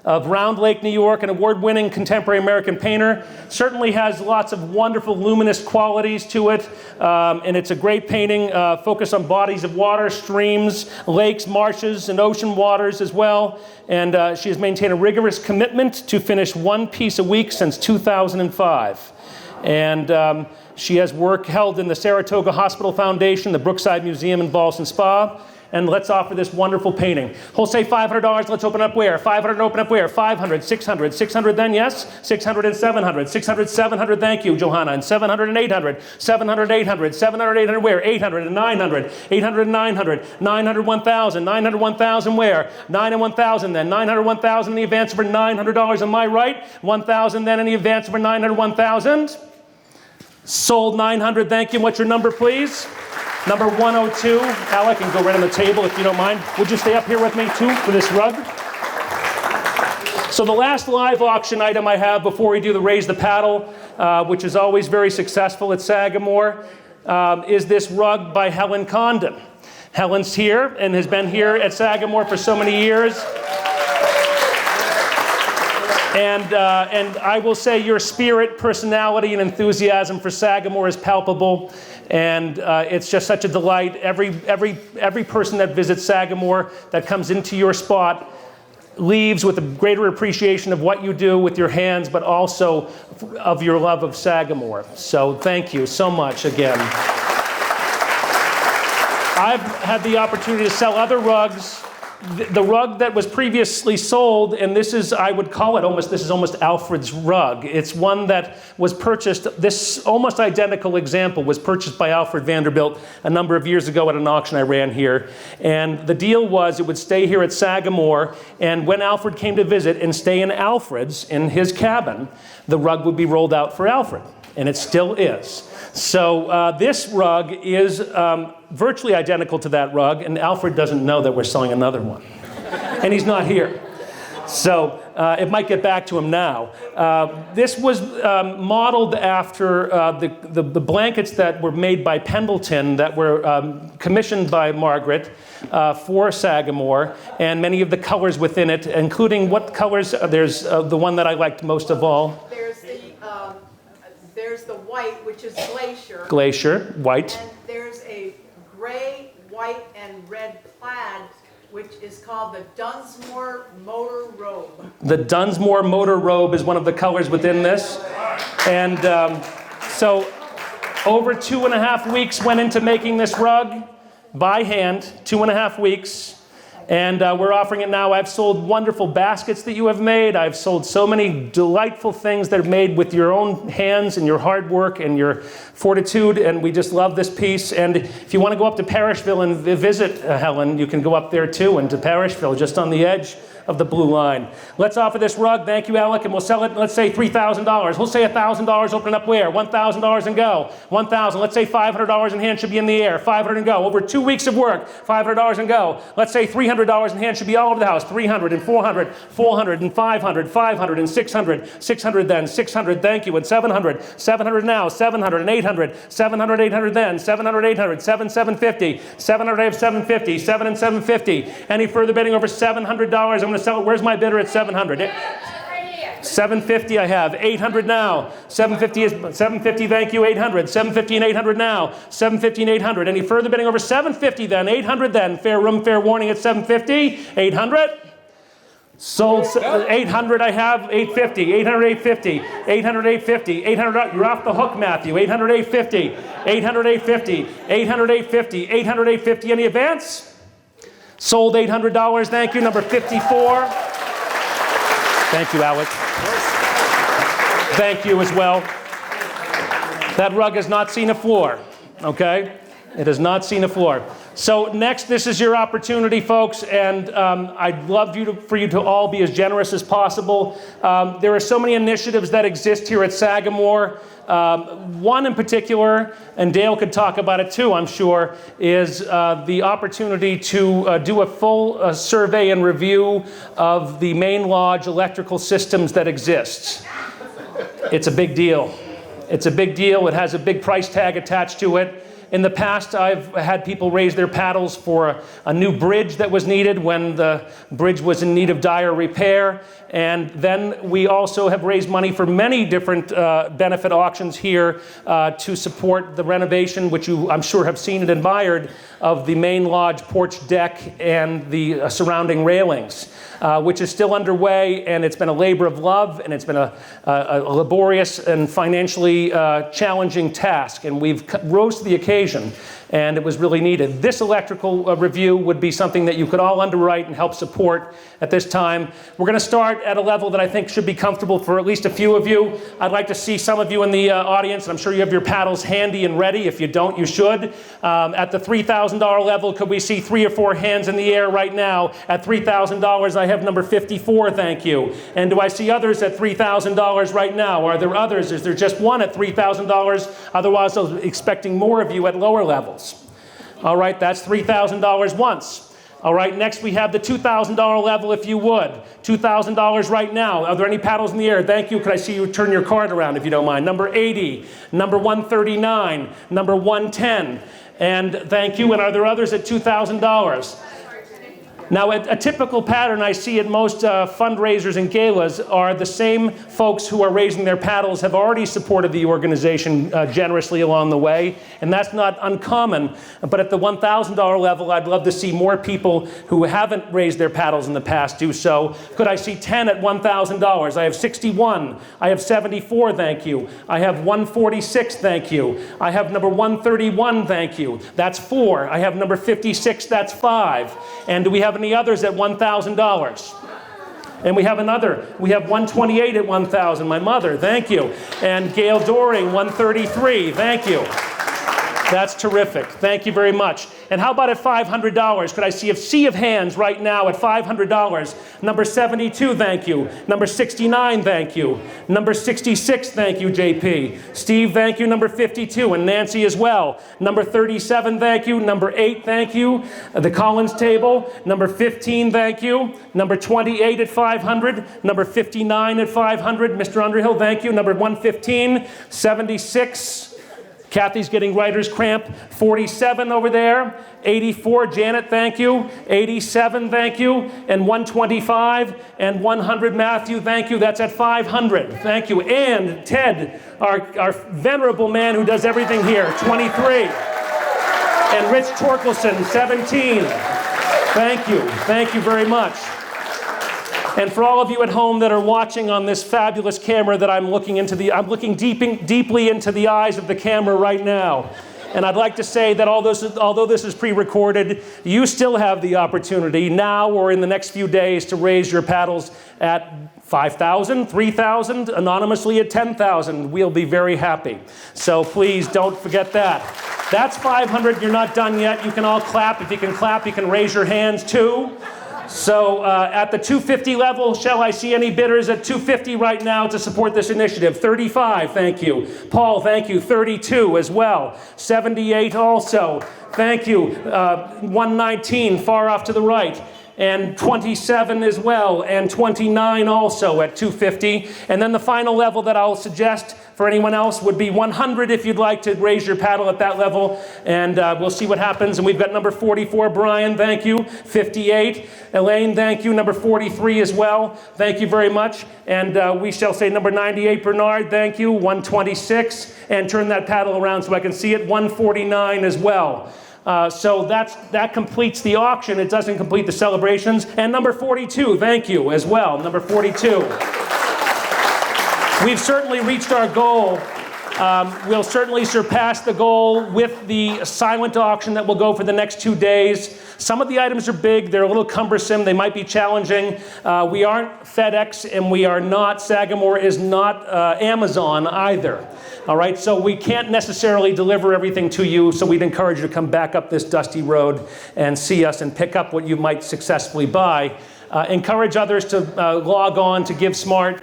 of Round Lake, New York, an award-winning contemporary American painter. Certainly has lots of wonderful luminous qualities to it, and it's a great painting focused on bodies of water, streams, lakes, marshes, and ocean waters as well. And she has maintained a rigorous commitment to finish one piece a week since 2005. And she has work held in the Saratoga Hospital Foundation, the Brookside Museum in Ballston Spa. And let's offer this wonderful painting. Who'll say $500? Let's open up where? 500, open up where? 500, 600, 600 then, yes? 600 and 700, 600, 700, thank you, Johanna. And 700 and 800, 700, 800, 700, 800 where? 800 and 900, 800 and 900, 900, 1,000, 900, 1,000 where? 9 and 1,000 then, 900, 1,000 in the advance for $900, am I right? 1,000 then in the advance for 900, 1,000. Sold 900, thank you. What's your number, please? Number 102. Alec, and go right on the table if you don't mind. Would you stay up here with me, too, for this rug? So the last live auction item I have before we do the Raise the Paddle, which is always very successful at Sagamore, is this rug by Helen Condon. Helen's here and has been here at Sagamore for so many years. And I will say your spirit, personality, and enthusiasm for Sagamore is palpable. And it's just such a delight. Every person that visits Sagamore, that comes into your spot, leaves with a greater appreciation of what you do with your hands, but also of your love of Sagamore. So thank you so much again. I've had the opportunity to sell other rugs. The rug that was previously sold, and this is, I would call it this is almost Alfred's rug. It's one that was purchased, this almost identical example was purchased by Alfred Vanderbilt a number of years ago at an auction I ran here. And the deal was it would stay here at Sagamore, and when Alfred came to visit and stay in Alfred's, in his cabin, the rug would be rolled out for Alfred, and it still is. So this rug is virtually identical to that rug, and Alfred doesn't know that we're selling another one. And he's not here. So it might get back to him now. This was modeled after the blankets that were made by Pendleton that were commissioned by Margaret for Sagamore, and many of the colors within it, including what colors? There's the one that I liked most of all. There's the white, which is glacier. Glacier, white. And there's a gray, white, and red plaid, which is called the Dunsmore Motor Robe. The Dunsmore Motor Robe is one of the colors within this. And so over 2.5 weeks went into making this rug by hand, 2.5 weeks. And we're offering it now. I've sold wonderful baskets that you have made. I've sold so many delightful things that are made with your own hands and your hard work and your fortitude, and we just love this piece. And if you want to go up to Parishville and visit Helen, you can go up there too, and to Parishville, just on the edge of the blue line. Let's offer this rug. Thank you, Alec, and we'll sell it, let's say $3,000. We'll say $1,000, open up where? $1,000 and go. 1,000, let's say $500 in hand should be in the air. 500 and go. Over 2 weeks of work, $500 and go. Let's say $300 in hand should be all over the house. 300 and 400, 400 and 500, 500 and 600, 600 then, 600, thank you, and 700, 700 now, 700 and 800, 700, 800 then, 700, 800, 750, 700, I have 750, 7 and 750. Any further bidding over $700? I'm going to sell it. Where's my bidder at 700? 750 I have. 800 now. 750 is 750, thank you. 800. 750 and 800 now. 750 and 800. Any further bidding over 750 then? 800 then. Fair room, fair warning at 750. 800. Sold 800 I have. 850. 800, 850. 800, 850. 800, you're off the hook, Matthew. 800, 850. 800, 850. 800, 850. 800, 850. Any advance? Sold $800, thank you. Number 54. Thank you, Alex. Thank you as well. That rug has not seen a floor, okay? It has not seen a floor. So next, this is your opportunity, folks, and I'd love for you to all be as generous as possible. There are so many initiatives that exist here at Sagamore. One in particular, and Dale could talk about it too, I'm sure, is the opportunity to do a full survey and review of the main lodge electrical systems that exist. It's a big deal. It's a big deal. It has a big price tag attached to it. In the past, I've had people raise their paddles for a new bridge that was needed when the bridge was in need of dire repair. And then we also have raised money for many different benefit auctions here to support the renovation, which you, I'm sure, have seen and admired, of the main lodge porch deck and the surrounding railings, which is still underway, and it's been a labor of love, and it's been a laborious and financially challenging task, and we've rose to the occasion, and it was really needed. This electrical review would be something that you could all underwrite and help support at this time. We're going to start at a level that I think should be comfortable for at least a few of you. I'd like to see some of you in the audience, and I'm sure you have your paddles handy and ready. If you don't, you should. At the $3,000 level, could we see 3 or 4 hands in the air right now? At $3,000, I have number 54, thank you. And do I see others at $3,000 right now? Are there others? Is there just one at $3,000? Otherwise, I was expecting more of you at lower levels. All right, that's $3,000 once. All right, next we have the $2,000 level, if you would. $2,000 right now. Are there any paddles in the air? Thank you. Could I see you turn your card around, if you don't mind? Number 80, number 139, number 110. And thank you. And are there others at $2,000? Now, a typical pattern I see at most fundraisers and galas are the same folks who are raising their paddles have already supported the organization generously along the way, and that's not uncommon. But at the $1,000 level, I'd love to see more people who haven't raised their paddles in the past do so. Could I see 10 at $1,000? I have 61. I have 74, thank you. I have 146, thank you. I have number 131, thank you. That's 4. I have number 56, that's 5. And do we have any others at $1,000? And we have another. We have 128 at 1,000. My mother, thank you. And Gail Doring, 133. Thank you. That's terrific. Thank you very much. And how about at $500? Could I see a sea of hands right now at $500? Number 72, thank you. Number 69, thank you. Number 66, thank you, JP. Steve, thank you. Number 52, and Nancy as well. Number 37, thank you. Number 8, thank you. The Collins table. Number 15, thank you. Number 28 at 500. Number 59 at 500. Mr. Underhill, thank you. Number 115, 76. Kathy's getting writer's cramp. 47 over there. 84, Janet, thank you. 87, thank you. And 125 and 100, Matthew, thank you. That's at 500. Thank you. And Ted, our venerable man who does everything here, 23. And Rich Torkelson, 17. Thank you. Thank you very much. And for all of you at home that are watching on this fabulous camera that I'm looking deeply into the eyes of the camera right now. And I'd like to say that although this is pre-recorded, you still have the opportunity now or in the next few days to raise your paddles at 5,000, 3,000, anonymously at 10,000. We'll be very happy. So please don't forget that. That's 500. You're not done yet. You can all clap. If you can clap, you can raise your hands too. So at the 250 level, shall I see any bidders at 250 right now to support this initiative? 35, thank you. Paul, thank you. 32 as well. 78 also. Thank you. 119 far off to the right. And 27 as well, and 29 also at 250. And then the final level that I'll suggest for anyone else would be 100 if you'd like to raise your paddle at that level. And we'll see what happens. And we've got number 44, Brian, thank you. 58, Elaine, thank you. Number 43 as well, thank you very much. And we shall say number 98, Bernard, thank you. 126, and turn that paddle around so I can see it. 149 as well. So that completes the auction. It doesn't complete the celebrations. And number 42, thank you as well. Number 42. We've certainly reached our goal. We'll certainly surpass the goal with the silent auction that will go for the next 2 days. Some of the items are big. They're a little cumbersome. They might be challenging. We aren't FedEx, and we are not, Sagamore is not Amazon either. All right, so we can't necessarily deliver everything to you, so we'd encourage you to come back up this dusty road and see us and pick up what you might successfully buy. Encourage others to log on to GiveSmart.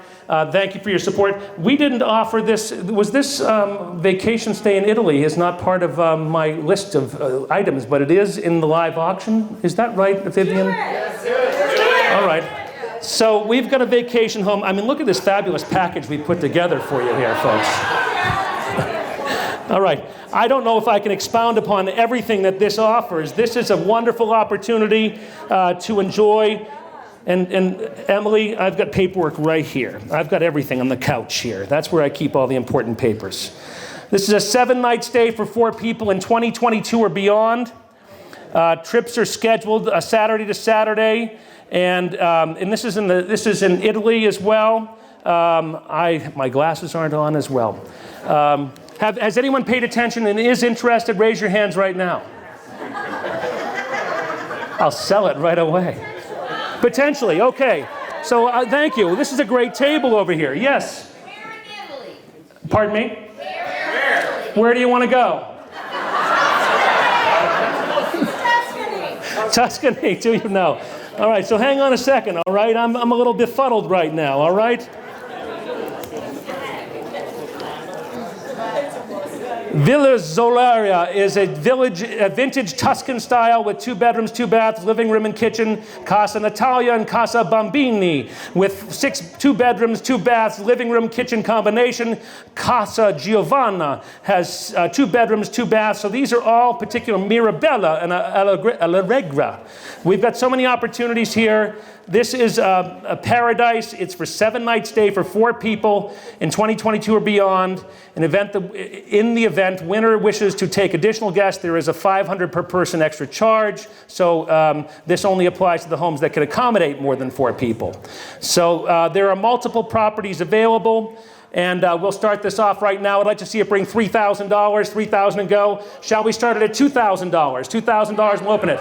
Thank you for your support. We didn't offer this. Was this vacation stay in Italy is not part of my list of items, but it is in the live auction. Is that right, Vivian? Yes. All right. So we've got a vacation home. I mean, look at this fabulous package we put together for you here, folks. All right. I don't know if I can expound upon everything that this offers. This is a wonderful opportunity to enjoy. And Emily, I've got paperwork right here. I've got everything on the couch here. That's where I keep all the important papers. This is a 7-night stay for 4 people in 2022 or beyond. Trips are scheduled Saturday to Saturday, and this is in Italy as well. My glasses aren't on as well. Has anyone paid attention and is interested? Raise your hands right now. I'll sell it right away. Potentially, okay. So thank you. This is a great table over here. Yes? Where in Italy? Pardon me? Where? Where do you want to go? Tuscany. Tuscany, do you know? All right, so hang on a second, all right? I'm a little befuddled right now, all right? Villa Zolaria is a vintage Tuscan style with 2 bedrooms, 2 baths, living room and kitchen. Casa Natalia and Casa Bambini with 2 bedrooms, 2 baths, living room, kitchen combination. Casa Giovanna has 2 bedrooms, 2 baths. So these are all particular Mirabella and Allegra. We've got so many opportunities here. This is a paradise. It's for 7-night stay for 4 people in 2022 or beyond. In the event, winner wishes to take additional guests, there is a $500 per person extra charge. So this only applies to the homes that can accommodate more than 4 people. So there are multiple properties available. And we'll start this off right now. I'd like to see it bring $3,000, $3,000 and go. Shall we start it at $2,000? $2,000, we'll open it.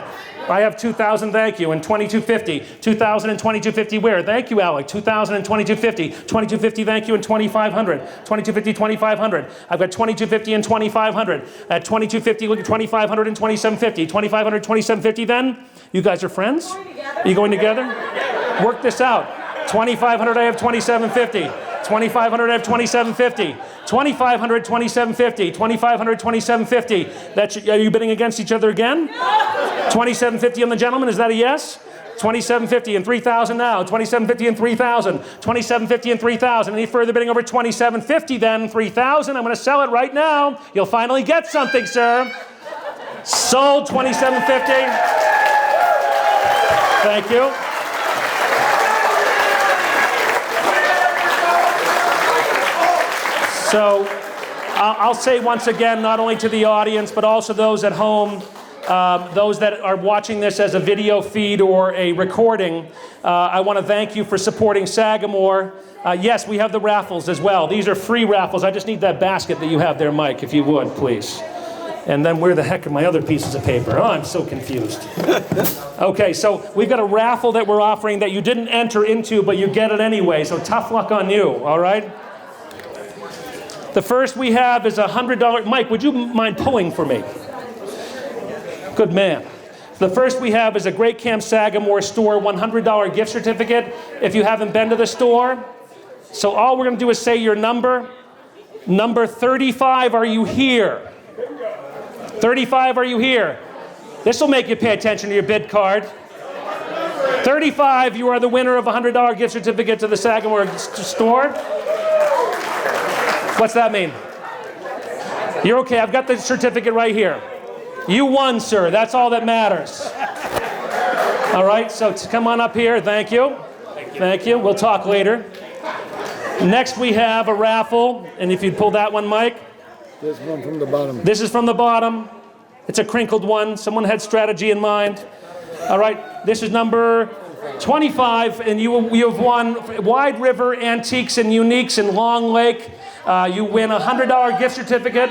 I have $2,000, thank you, and $2,250. $2,000 and $2,250 where? Thank you, Alec. $2,000 and $2,250. $2,250, thank you, and $2,500. $2,250, $2,500. I've got $2,250 and $2,500. At $2,250, look at $2,500 and $2,750. $2,500, $2,750 then? You guys are friends? Are you going together? Work this out. $2,500, I have $2,750. $2,500, I have $2,750. $2,500, $2,750. $2,500, $2,750. Are you bidding against each other again? $2,750 on the gentleman, is that a yes? $2,750 and $3,000 now. $2,750 and $3,000. $2,750 and $3,000. Any further bidding over $2,750 then? $3,000. I'm going to sell it right now. You'll finally get something, sir. Sold. $2,750. Thank you. So I'll say once again, not only to the audience, but also those at home, those that are watching this as a video feed or a recording, I want to thank you for supporting Sagamore. Yes, we have the raffles as well. These are free raffles. I just need that basket that you have there, Mike, if you would, please. And then where the heck are my other pieces of paper? Oh, I'm so confused. Okay, so we've got a raffle that we're offering that you didn't enter into, but you get it anyway. So tough luck on you, all right? The first we have is $100. Mike, would you mind pulling for me? Good man. The first we have is a Great Camp Sagamore store $100 gift certificate if you haven't been to the store. So all we're going to do is say your number. Number 35, are you here? 35, are you here? This will make you pay attention to your bid card. 35, you are the winner of a $100 gift certificate to the Sagamore store. What's that mean? You're okay. I've got the certificate right here. You won, sir. That's all that matters. All right, so come on up here. Thank you. Thank you. We'll talk later. Next, we have a raffle. And if you'd pull that one, Mike. This one from the bottom. This is from the bottom. It's a crinkled one. Someone had strategy in mind. All right, this is number 25, and you have won Wide River Antiques and Uniques in Long Lake. You win a $100 gift certificate.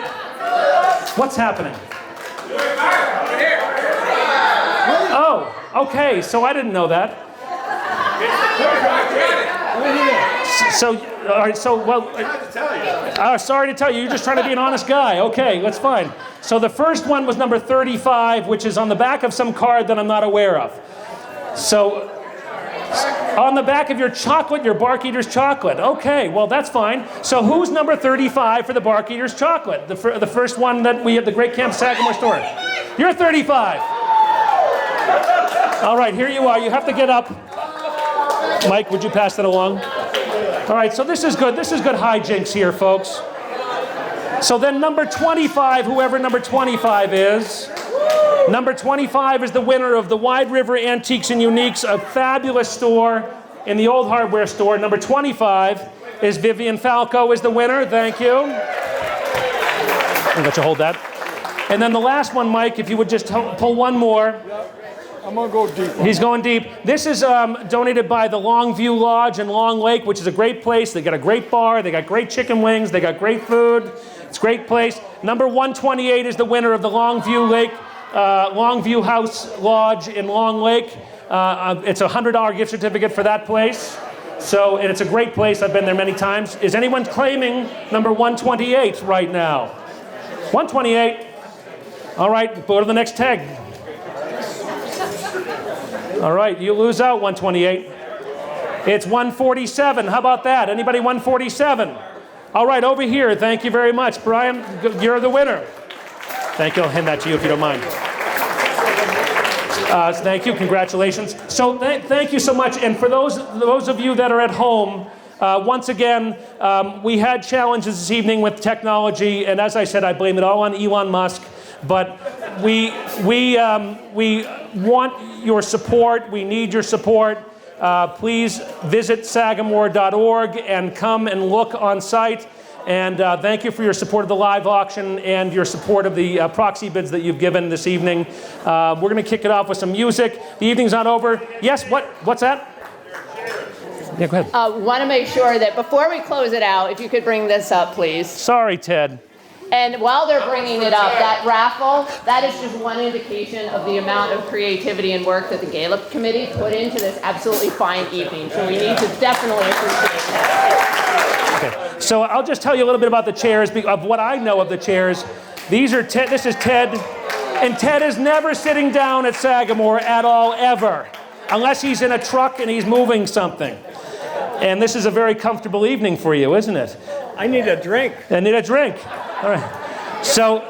What's happening? Oh, okay, so I didn't know that. So, all right, so, well, sorry to tell you, you're just trying to be an honest guy. Okay, that's fine. So the first one was number 35, which is on the back of some card that I'm not aware of. So, on the back of your chocolate, your Bark Eaters chocolate. Okay, well, that's fine. So who's number 35 for the Bark Eaters chocolate? The first one that we had the Great Camp Sagamore store. You're 35. All right, here you are. You have to get up. Mike, would you pass that along? All right, so this is good. This is good hijinks here, folks. So then number 25, whoever number 25 is. Number 25 is the winner of the Wide River Antiques and Uniques, a fabulous store in the old hardware store. Number 25 is Vivian Falco is the winner. Thank you. I'll let you hold that. And then the last one, Mike, if you would just pull one more. I'm gonna go deep. He's going deep. This is donated by the Longview Lodge in Long Lake, which is a great place. They got a great bar. They got great chicken wings. They got great food. It's a great place. Number 128 is the winner of the Longview House Lodge in Long Lake. It's a $100 gift certificate for that place. So, and it's a great place. I've been there many times. Is anyone claiming number 128 right now? 128. All right, go to the next tag. All right, you lose out, 128. It's 147. How about that? Anybody 147? All right, over here. Thank you very much. Brian, you're the winner. Thank you. I'll hand that to you if you don't mind. Thank you. Congratulations. So thank you so much. And for those of you that are at home, once again, we had challenges this evening with technology. And as I said, I blame it all on Elon Musk. But we want your support. We need your support. Please visit sagamore.org and come and look on site. And thank you for your support of the live auction and your support of the proxy bids that you've given this evening. We're going to kick it off with some music. The evening's not over. Yes, what's that? Yeah, go ahead. Want to make sure that before we close it out, if you could bring this up, please. Sorry, Ted. And while they're bringing it up, that raffle, that is just one indication of the amount of creativity and work that the Gallup Committee put into this absolutely fine evening. So we need to definitely appreciate that. Okay. So I'll just tell you a little bit about the chairs, of what I know of the chairs. These are Ted. This is Ted. And Ted is never sitting down at Sagamore at all, ever. Unless he's in a truck and he's moving something. And this is a very comfortable evening for you, isn't it? I need a drink. I need a drink. All right. So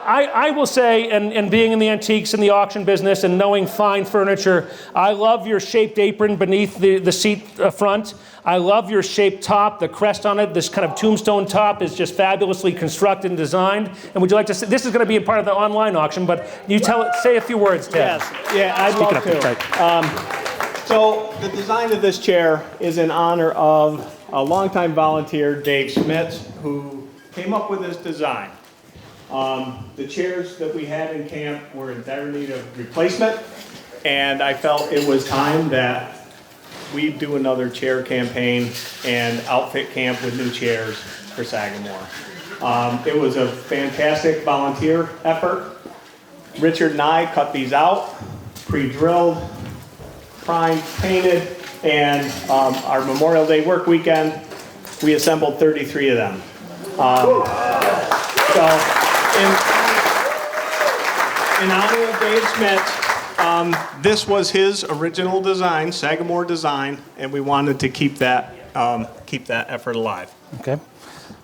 I will say, and being in the antiques and the auction business and knowing fine furniture, I love your shaped apron beneath the seat front. I love your shaped top, the crest on it. This kind of tombstone top is just fabulously constructed and designed. And would you like to say, this is going to be a part of the online auction, but you say a few words, Ted. Yes, yeah, I'd love to. So the design of this chair is in honor of a longtime volunteer, Dave Schmitz, who came up with this design. The chairs that we had in camp were in dire need of replacement, and I felt it was time that we do another chair campaign and outfit camp with new chairs for Sagamore. It was a fantastic volunteer effort. Richard and I cut these out, pre-drilled, primed, painted, and our Memorial Day work weekend, we assembled 33 of them. So, in honor of Dave Schmitz, this was his original design, Sagamore design, and we wanted to keep that effort alive. Okay.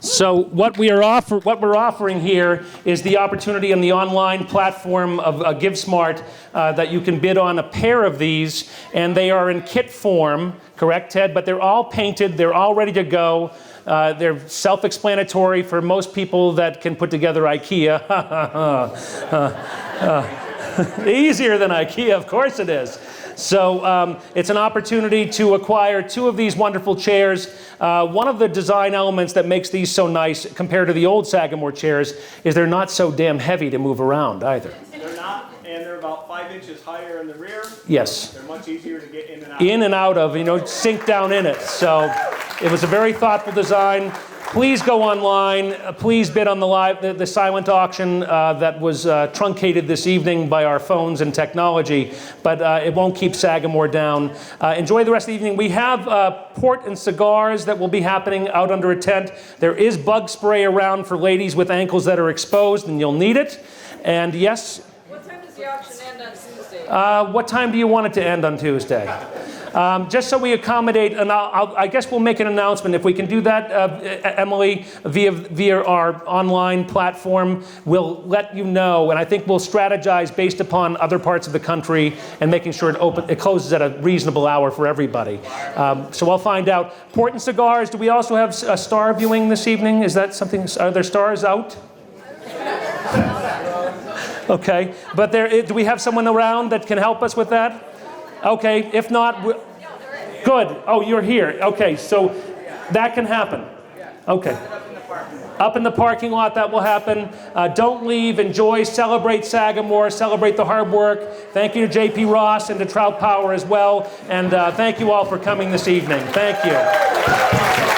So what we're offering here is the opportunity on the online platform of GiveSmart that you can bid on a pair of these, and they are in kit form, correct, Ted? But they're all painted, they're all ready to go. They're self-explanatory for most people that can put together IKEA. Easier than IKEA, of course it is. So it's an opportunity to acquire two of these wonderful chairs. One of the design elements that makes these so nice compared to the old Sagamore chairs is they're not so damn heavy to move around either. They're not, and they're about 5 inches higher in the rear. Yes. They're much easier to get in and out. In and out of, sink down in it. So it was a very thoughtful design. Please go online. Please bid on the silent auction that was truncated this evening by our phones and technology, but it won't keep Sagamore down. Enjoy the rest of the evening. We have port and cigars that will be happening out under a tent. There is bug spray around for ladies with ankles that are exposed, and you'll need it. And yes? What time does the auction end on Tuesday? What time do you want it to end on Tuesday? Just so we accommodate, and I guess we'll make an announcement. If we can do that, Emily, via our online platform, we'll let you know. And I think we'll strategize based upon other parts of the country and making sure it closes at a reasonable hour for everybody. So I'll find out. Port and Cigars, do we also have a star viewing this evening? Is that something? Are there stars out? Okay, but do we have someone around that can help us with that? Okay, if not, good. Oh, you're here. Okay, so that can happen. Okay. Up in the parking lot, that will happen. Don't leave. Enjoy. Celebrate Sagamore. Celebrate the hard work. Thank you to J.P. Ross and to Trout Power as well. And thank you all for coming this evening. Thank you.